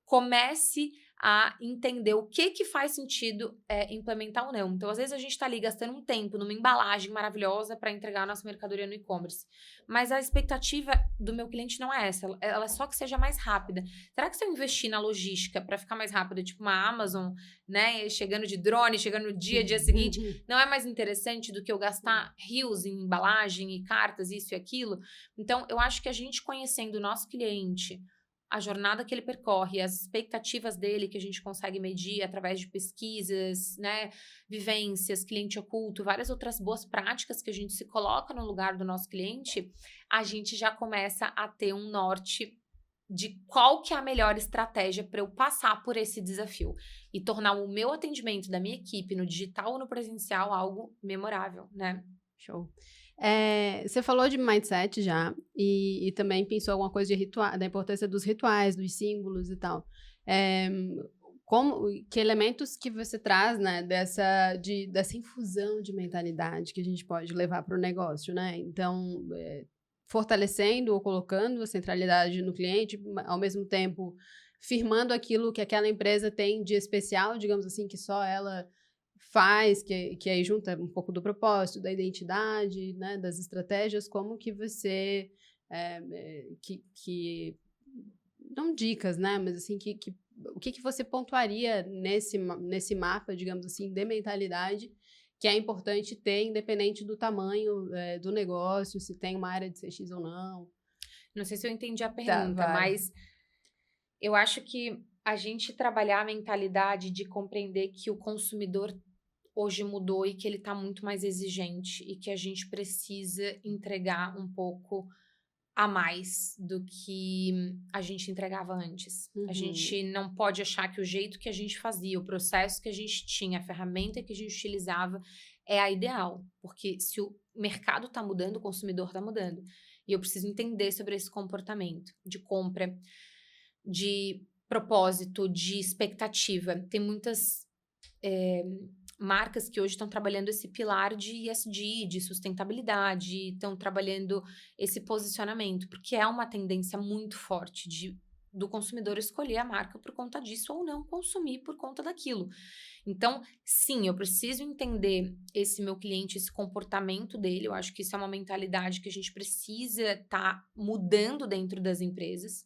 comece a entender o que faz sentido implementar ou não. Então, às vezes, a gente está ali gastando um tempo numa embalagem maravilhosa para entregar a nossa mercadoria no e-commerce. Mas a expectativa do meu cliente não é essa. Ela é só que seja mais rápida. Será que se eu investir na logística para ficar mais rápida, tipo uma Amazon, né, chegando de drone, chegando no dia seguinte, não é mais interessante do que eu gastar rios em embalagem e cartas, isso e aquilo? Então, eu acho que a gente conhecendo o nosso cliente, a jornada que ele percorre, as expectativas dele que a gente consegue medir através de pesquisas, né, vivências, cliente oculto, várias outras boas práticas que a gente se coloca no lugar do nosso cliente, a gente já começa a ter um norte de qual que é a melhor estratégia para eu passar por esse desafio e tornar o meu atendimento da minha equipe no digital ou no presencial algo memorável, né? Show. Você falou de mindset já, e também pensou alguma coisa de ritual, da importância dos rituais, dos símbolos e tal. Que elementos que você traz, né, dessa infusão de mentalidade que a gente pode levar para o negócio, né? Então, fortalecendo ou colocando a centralidade no cliente, ao mesmo tempo firmando aquilo que aquela empresa tem de especial, digamos assim, que só ela faz, que aí junta um pouco do propósito, da identidade, né, das estratégias, como que você, não dicas, né, mas assim, o que você pontuaria nesse mapa, digamos assim, de mentalidade, que é importante ter, independente do tamanho do negócio, se tem uma área de CX ou não? Não sei se eu entendi a pergunta, mas eu acho que a gente trabalhar a mentalidade de compreender que o consumidor hoje mudou e que ele está muito mais exigente e que a gente precisa entregar um pouco a mais do que a gente entregava antes. A gente não pode achar que o jeito que a gente fazia, o processo que a gente tinha, a ferramenta que a gente utilizava é a ideal, porque se o mercado está mudando, o consumidor está mudando. E eu preciso entender sobre esse comportamento de compra, de propósito, de expectativa. Tem muitas marcas que hoje estão trabalhando esse pilar de ESG, de sustentabilidade, estão trabalhando esse posicionamento, porque é uma tendência muito forte de do consumidor escolher a marca por conta disso ou não consumir por conta daquilo. Então, sim, eu preciso entender esse meu cliente, esse comportamento dele. Eu acho que isso é uma mentalidade que a gente precisa estar mudando dentro das empresas.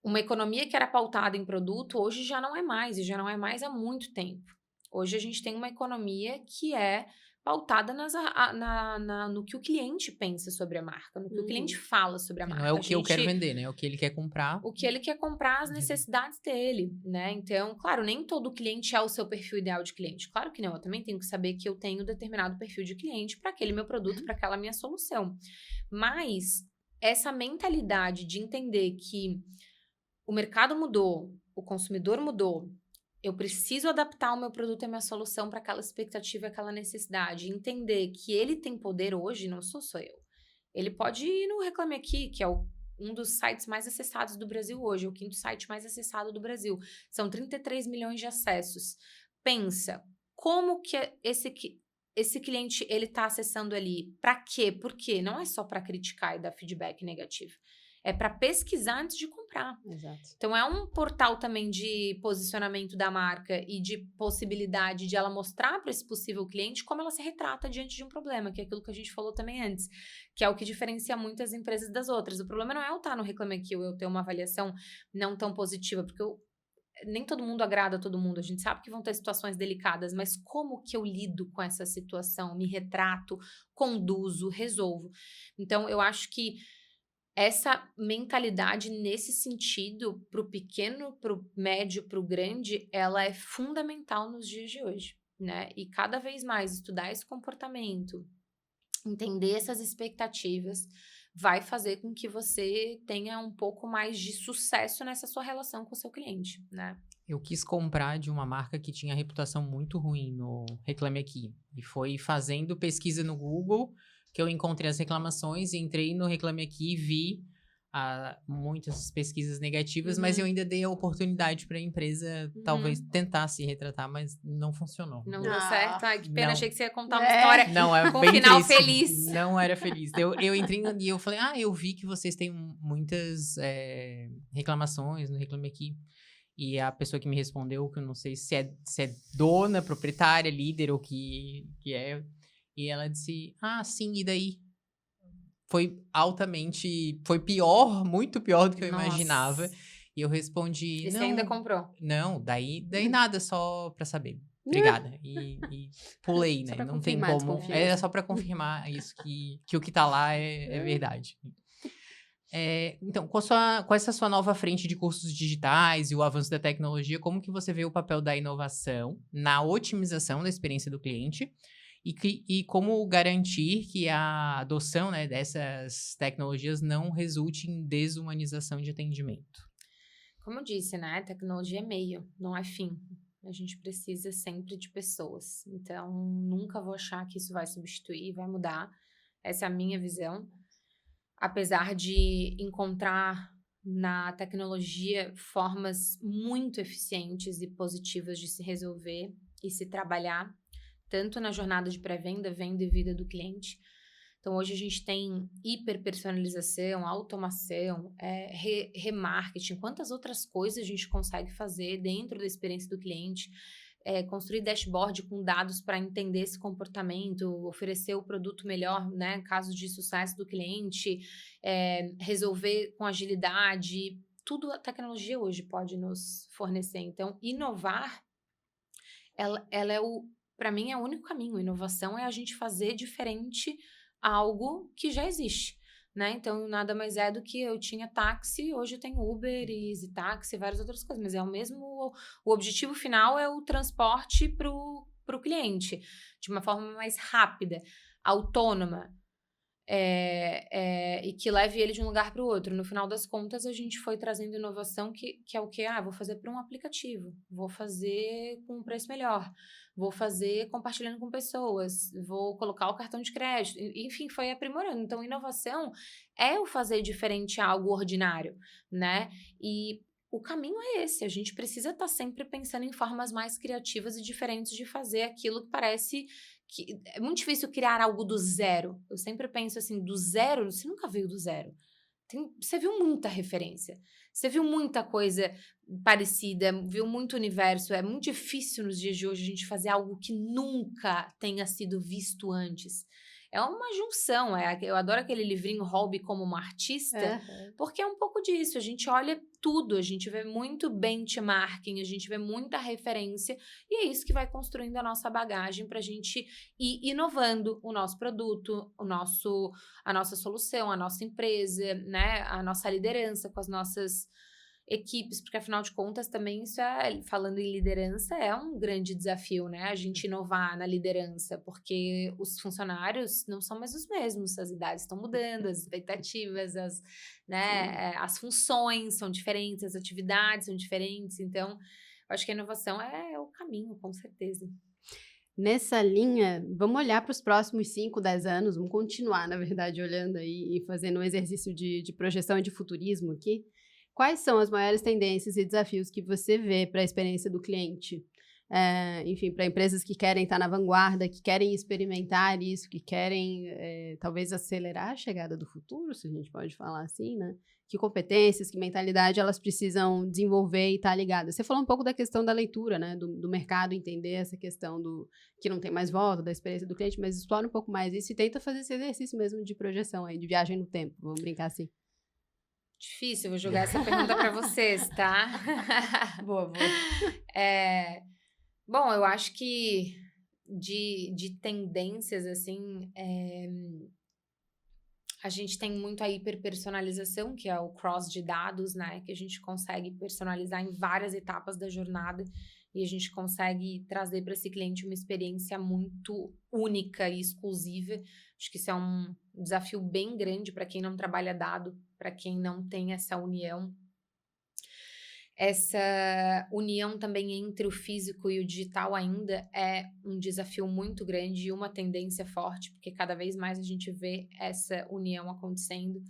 Uma economia que era pautada em produto, hoje já não é mais, e já não é mais há muito tempo. Hoje a gente tem uma economia que é pautada no que o cliente pensa sobre a marca, no que o cliente fala sobre a marca. Não é o que eu quero vender, né? É o que ele quer comprar. O que ele quer comprar, as necessidades dele, né? Então, claro, nem todo cliente é o seu perfil ideal de cliente. Claro que não, eu também tenho que saber que eu tenho determinado perfil de cliente para aquele meu produto, para aquela minha solução. Mas essa mentalidade de entender que o mercado mudou, o consumidor mudou, eu preciso adaptar o meu produto e a minha solução para aquela expectativa, aquela necessidade. Entender que ele tem poder hoje, não sou eu. Ele pode ir no Reclame Aqui, que é um dos sites mais acessados do Brasil hoje, o 5º site mais acessado do Brasil. São 33 milhões de acessos. Pensa, como que esse cliente ele está acessando ali? Para quê? Por quê? Não é só para criticar e dar feedback negativo. É para pesquisar antes de comprar. Exato. Então, é um portal também de posicionamento da marca e de possibilidade de ela mostrar para esse possível cliente como ela se retrata diante de um problema, que é aquilo que a gente falou também antes, que é o que diferencia muitas empresas das outras. O problema não é eu estar no Reclame Aqui ou eu ter uma avaliação não tão positiva, porque nem todo mundo agrada a todo mundo. A gente sabe que vão ter situações delicadas, mas como que eu lido com essa situação? Me retrato, conduzo, resolvo. Então, eu acho que essa mentalidade nesse sentido, para o pequeno, para o médio, para o grande, ela é fundamental nos dias de hoje, né? E cada vez mais estudar esse comportamento, entender essas expectativas, vai fazer com que você tenha um pouco mais de sucesso nessa sua relação com o seu cliente, né? Eu quis comprar de uma marca que tinha reputação muito ruim no Reclame Aqui. E foi fazendo pesquisa no Google que eu encontrei as reclamações, entrei no Reclame Aqui e vi muitas pesquisas negativas, mas eu ainda dei a oportunidade para a empresa talvez tentar se retratar, mas não funcionou. Não deu certo? Ai, que pena, Não. achei que você ia contar uma história Não, é com bem final triste. feliz. Não era feliz. Eu entrei e eu falei, eu vi que vocês têm muitas reclamações no Reclame Aqui. E a pessoa que me respondeu, que eu não sei se é dona, proprietária, líder ou que é... E ela disse, sim, e daí? Foi pior, muito pior do que eu imaginava. E eu respondi, E você não... ainda comprou? Não, daí nada, só pra saber. Obrigada. E pulei, né? Não tem como. Era só pra confirmar isso, que o que tá lá é verdade. Então, com essa sua nova frente de cursos digitais e o avanço da tecnologia, como que você vê o papel da inovação na otimização da experiência do cliente e como garantir que a adoção, né, dessas tecnologias não resulte em desumanização de atendimento? Como eu disse, né? Tecnologia é meio, não é fim. A gente precisa sempre de pessoas. Então, nunca vou achar que isso vai substituir, vai mudar. Essa é a minha visão. Apesar de encontrar na tecnologia formas muito eficientes e positivas de se resolver e se trabalhar, tanto na jornada de pré-venda, venda e vida do cliente. Então, hoje a gente tem hiperpersonalização, automação, remarketing, quantas outras coisas a gente consegue fazer dentro da experiência do cliente, construir dashboard com dados para entender esse comportamento, oferecer o produto melhor, né, caso de sucesso do cliente, resolver com agilidade, tudo a tecnologia hoje pode nos fornecer. Então, inovar, ela é para mim é o único caminho. Inovação é a gente fazer diferente algo que já existe, né? Então, nada mais é do que eu tinha táxi, hoje eu tenho Uber, Easy Táxi e várias outras coisas, mas é o mesmo, o objetivo final é o transporte pro cliente, de uma forma mais rápida, autônoma, e que leve ele de um lugar para o outro. No final das contas, a gente foi trazendo inovação que é o quê? Vou fazer para um aplicativo, vou fazer com um preço melhor, vou fazer compartilhando com pessoas, vou colocar o cartão de crédito, enfim, foi aprimorando. Então, inovação é o fazer diferente a algo ordinário, né? E o caminho é esse, a gente precisa estar sempre pensando em formas mais criativas e diferentes de fazer aquilo que parece que é muito difícil criar algo do zero. Eu sempre penso assim, do zero, você nunca veio do zero. Você viu muita referência. Você viu muita coisa parecida, viu muito universo. É muito difícil nos dias de hoje a gente fazer algo que nunca tenha sido visto antes. É uma junção. Eu adoro aquele livrinho Hobby como uma artista, porque é um pouco disso. A gente olha tudo, a gente vê muito benchmarking, a gente vê muita referência, e é isso que vai construindo a nossa bagagem para a gente ir inovando o nosso produto, a nossa solução, a nossa empresa, né? A nossa liderança com as nossas equipes, porque afinal de contas também isso falando em liderança, é um grande desafio, né? A gente inovar na liderança, porque os funcionários não são mais os mesmos, as idades estão mudando, as expectativas, as funções são diferentes, as atividades são diferentes, então eu acho que a inovação é o caminho, com certeza. Nessa linha, vamos olhar para os próximos 5, 10 anos, vamos continuar, na verdade, olhando aí e fazendo um exercício de projeção e de futurismo aqui. Quais são as maiores tendências e desafios que você vê para a experiência do cliente? Enfim, para empresas que querem estar na vanguarda, que querem experimentar isso, que querem talvez acelerar a chegada do futuro, se a gente pode falar assim, né? Que competências, que mentalidade elas precisam desenvolver e estar ligadas. Você falou um pouco da questão da leitura, né? Do mercado, entender essa questão do que não tem mais volta, da experiência do cliente, mas explora um pouco mais isso e tenta fazer esse exercício mesmo de projeção aí, de viagem no tempo, vamos brincar assim. Difícil, eu vou jogar essa pergunta para vocês, tá? Boa. Bom, eu acho que de tendências, assim, a gente tem muito a hiperpersonalização, que é o cross de dados, né? Que a gente consegue personalizar em várias etapas da jornada e a gente consegue trazer para esse cliente uma experiência muito única e exclusiva. Acho que isso é um desafio bem grande para quem não trabalha dado, para quem não tem essa união. Essa união também entre o físico e o digital ainda é um desafio muito grande e uma tendência forte, porque cada vez mais a gente vê essa união acontecendo.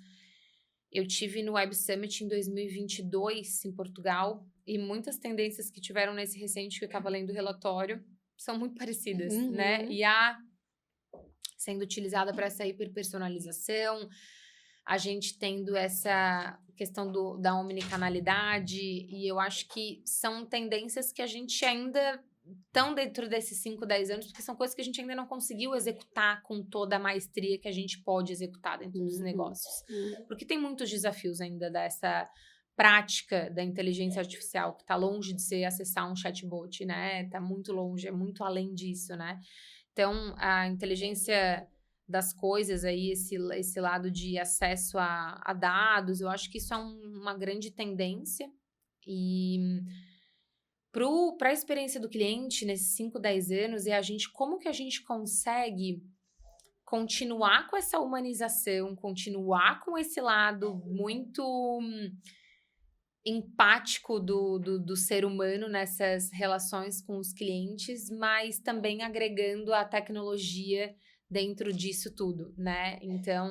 Eu tive no Web Summit em 2022, em Portugal, e muitas tendências que tiveram nesse recente que eu estava lendo o relatório são muito parecidas, né? IA sendo utilizada para essa hiperpersonalização, a gente tendo essa questão da omnicanalidade, e eu acho que são tendências que a gente ainda estão dentro desses 5, 10 anos, porque são coisas que a gente ainda não conseguiu executar com toda a maestria que a gente pode executar dentro dos negócios. Porque tem muitos desafios ainda dessa prática da inteligência artificial, que está longe de ser acessar um chatbot, né? Está muito longe, é muito além disso, né? Então, a inteligência das coisas aí, esse lado de acesso a dados, eu acho que isso é uma grande tendência. E para a experiência do cliente nesses 5, 10 anos, como que a gente consegue continuar com essa humanização, continuar com esse lado muito empático do ser humano nessas relações com os clientes, mas também agregando a tecnologia dentro disso tudo, né? Então,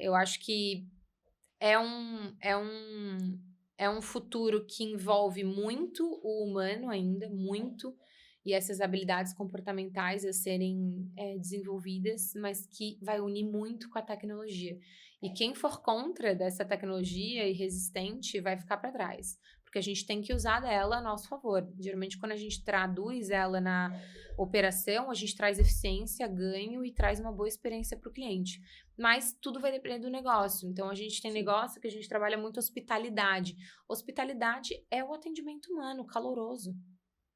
eu acho que é um futuro que envolve muito o humano ainda, muito, e essas habilidades comportamentais a serem desenvolvidas, mas que vai unir muito com a tecnologia. E quem for contra dessa tecnologia e resistente vai ficar para trás, porque a gente tem que usar dela a nosso favor. Geralmente, quando a gente traduz ela na operação, a gente traz eficiência, ganho e traz uma boa experiência para o cliente. Mas tudo vai depender do negócio. Então, a gente tem negócio que a gente trabalha muito hospitalidade. Hospitalidade é o atendimento humano, caloroso.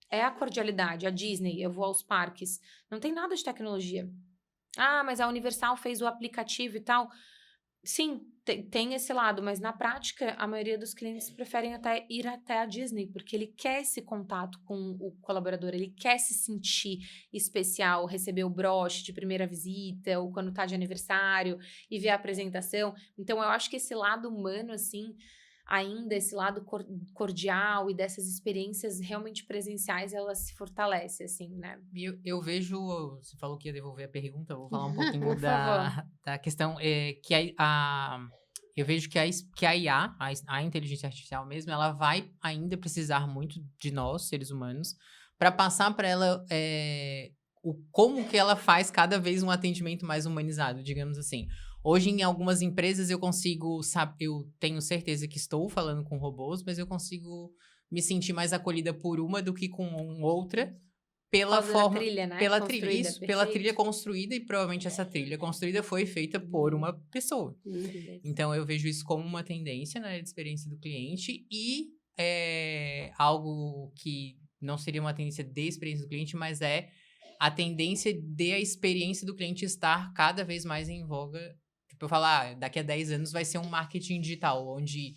É a cordialidade. A Disney, eu vou aos parques, não tem nada de tecnologia. Ah, mas a Universal fez o aplicativo e tal. Sim, tem esse lado, mas na prática, a maioria dos clientes preferem até ir até a Disney, porque ele quer esse contato com o colaborador, ele quer se sentir especial, receber o broche de primeira visita, ou quando tá de aniversário, e ver a apresentação. Então, eu acho que esse lado humano, assim, ainda esse lado cordial e dessas experiências realmente presenciais, ela se fortalece, assim, né? Eu vejo, você falou que ia devolver a pergunta, vou falar um pouquinho Por favor. da questão, que eu vejo que a IA, a inteligência artificial mesmo, ela vai ainda precisar muito de nós, seres humanos, para passar para ela como que ela faz cada vez um atendimento mais humanizado, digamos assim. Hoje, em algumas empresas, eu tenho certeza que estou falando com robôs, mas eu consigo me sentir mais acolhida por uma do que com outra, pela forma, trilha, né? pela Construída, trilha, pela perfeito. trilha construída, e provavelmente essa trilha construída foi feita por uma pessoa. Então, eu vejo isso como uma tendência na experiência do cliente e algo que não seria uma tendência de experiência do cliente, mas é a tendência de a experiência do cliente estar cada vez mais em voga. Tipo, eu falar, daqui a 10 anos vai ser um marketing digital, onde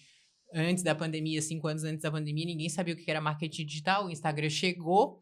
antes da pandemia, 5 anos antes da pandemia, ninguém sabia o que era marketing digital, o Instagram chegou,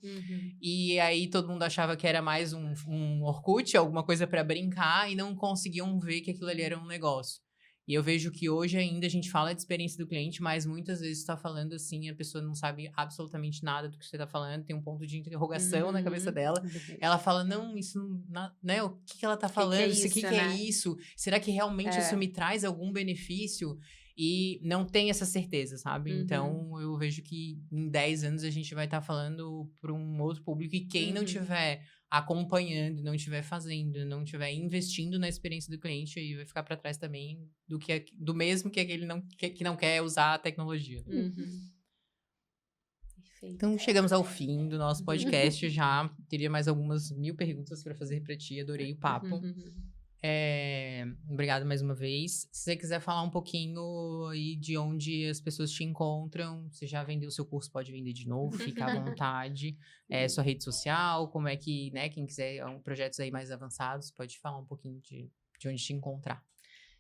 e aí todo mundo achava que era mais um Orkut, alguma coisa para brincar, e não conseguiam ver que aquilo ali era um negócio. E eu vejo que hoje ainda a gente fala de experiência do cliente, mas muitas vezes está falando assim, a pessoa não sabe absolutamente nada do que você está falando, tem um ponto de interrogação na cabeça dela. Ela fala, não, isso não, né? O que ela está falando? O que é isso? Será que realmente isso me traz algum benefício? E não tem essa certeza, sabe? Então, eu vejo que em 10 anos a gente vai estar falando para um outro público, e quem não tiver acompanhando, não estiver fazendo, não estiver investindo na experiência do cliente, aí vai ficar para trás também do mesmo que aquele que não quer usar a tecnologia. Então, chegamos ao fim do nosso podcast já. Teria mais algumas 1000 perguntas para fazer para ti. Adorei o papo. Obrigado mais uma vez. Se você quiser falar um pouquinho aí de onde as pessoas te encontram, você já vendeu o seu curso, pode vender de novo, fica à vontade. Sua rede social, como é que, né, quem quiser projetos aí mais avançados, pode falar um pouquinho de onde te encontrar.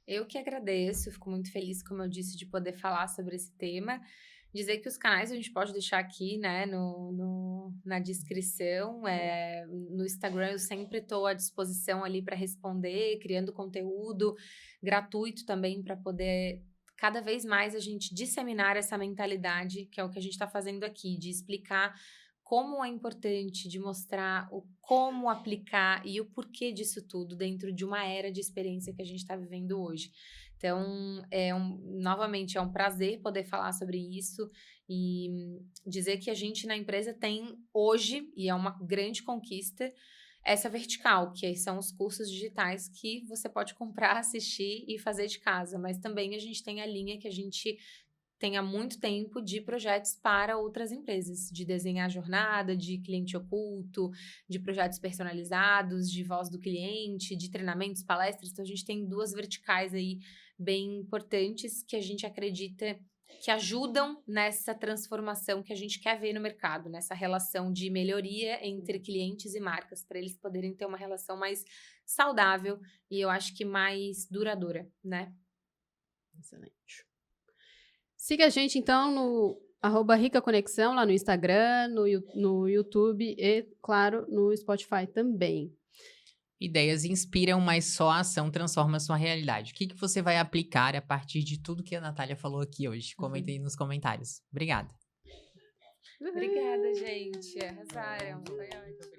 Eu que agradeço, fico muito feliz, como eu disse, de poder falar sobre esse tema. Dizer que os canais a gente pode deixar aqui, né, na descrição. No Instagram eu sempre estou à disposição ali para responder, criando conteúdo gratuito também, para poder cada vez mais a gente disseminar essa mentalidade, que é o que a gente está fazendo aqui, de explicar como é importante, de mostrar como aplicar e o porquê disso tudo dentro de uma era de experiência que a gente está vivendo hoje. Então, novamente, é um prazer poder falar sobre isso e dizer que a gente na empresa tem hoje, e é uma grande conquista, essa vertical, que são os cursos digitais que você pode comprar, assistir e fazer de casa. Mas também a gente tem a linha que a gente tem há muito tempo de projetos para outras empresas, de desenhar jornada, de cliente oculto, de projetos personalizados, de voz do cliente, de treinamentos, palestras. Então, a gente tem 2 verticais aí bem importantes que a gente acredita que ajudam nessa transformação que a gente quer ver no mercado, nessa relação de melhoria entre clientes e marcas, para eles poderem ter uma relação mais saudável e eu acho que mais duradoura, né? Excelente. Siga a gente, então, no @ricaconexão, lá no Instagram, no YouTube e, claro, no Spotify também. Ideias inspiram, mas só a ação transforma a sua realidade. O que você vai aplicar a partir de tudo que a Natália falou aqui hoje? Comenta aí nos comentários. Obrigada. Obrigada, gente. Arrasaram. Foi ótimo.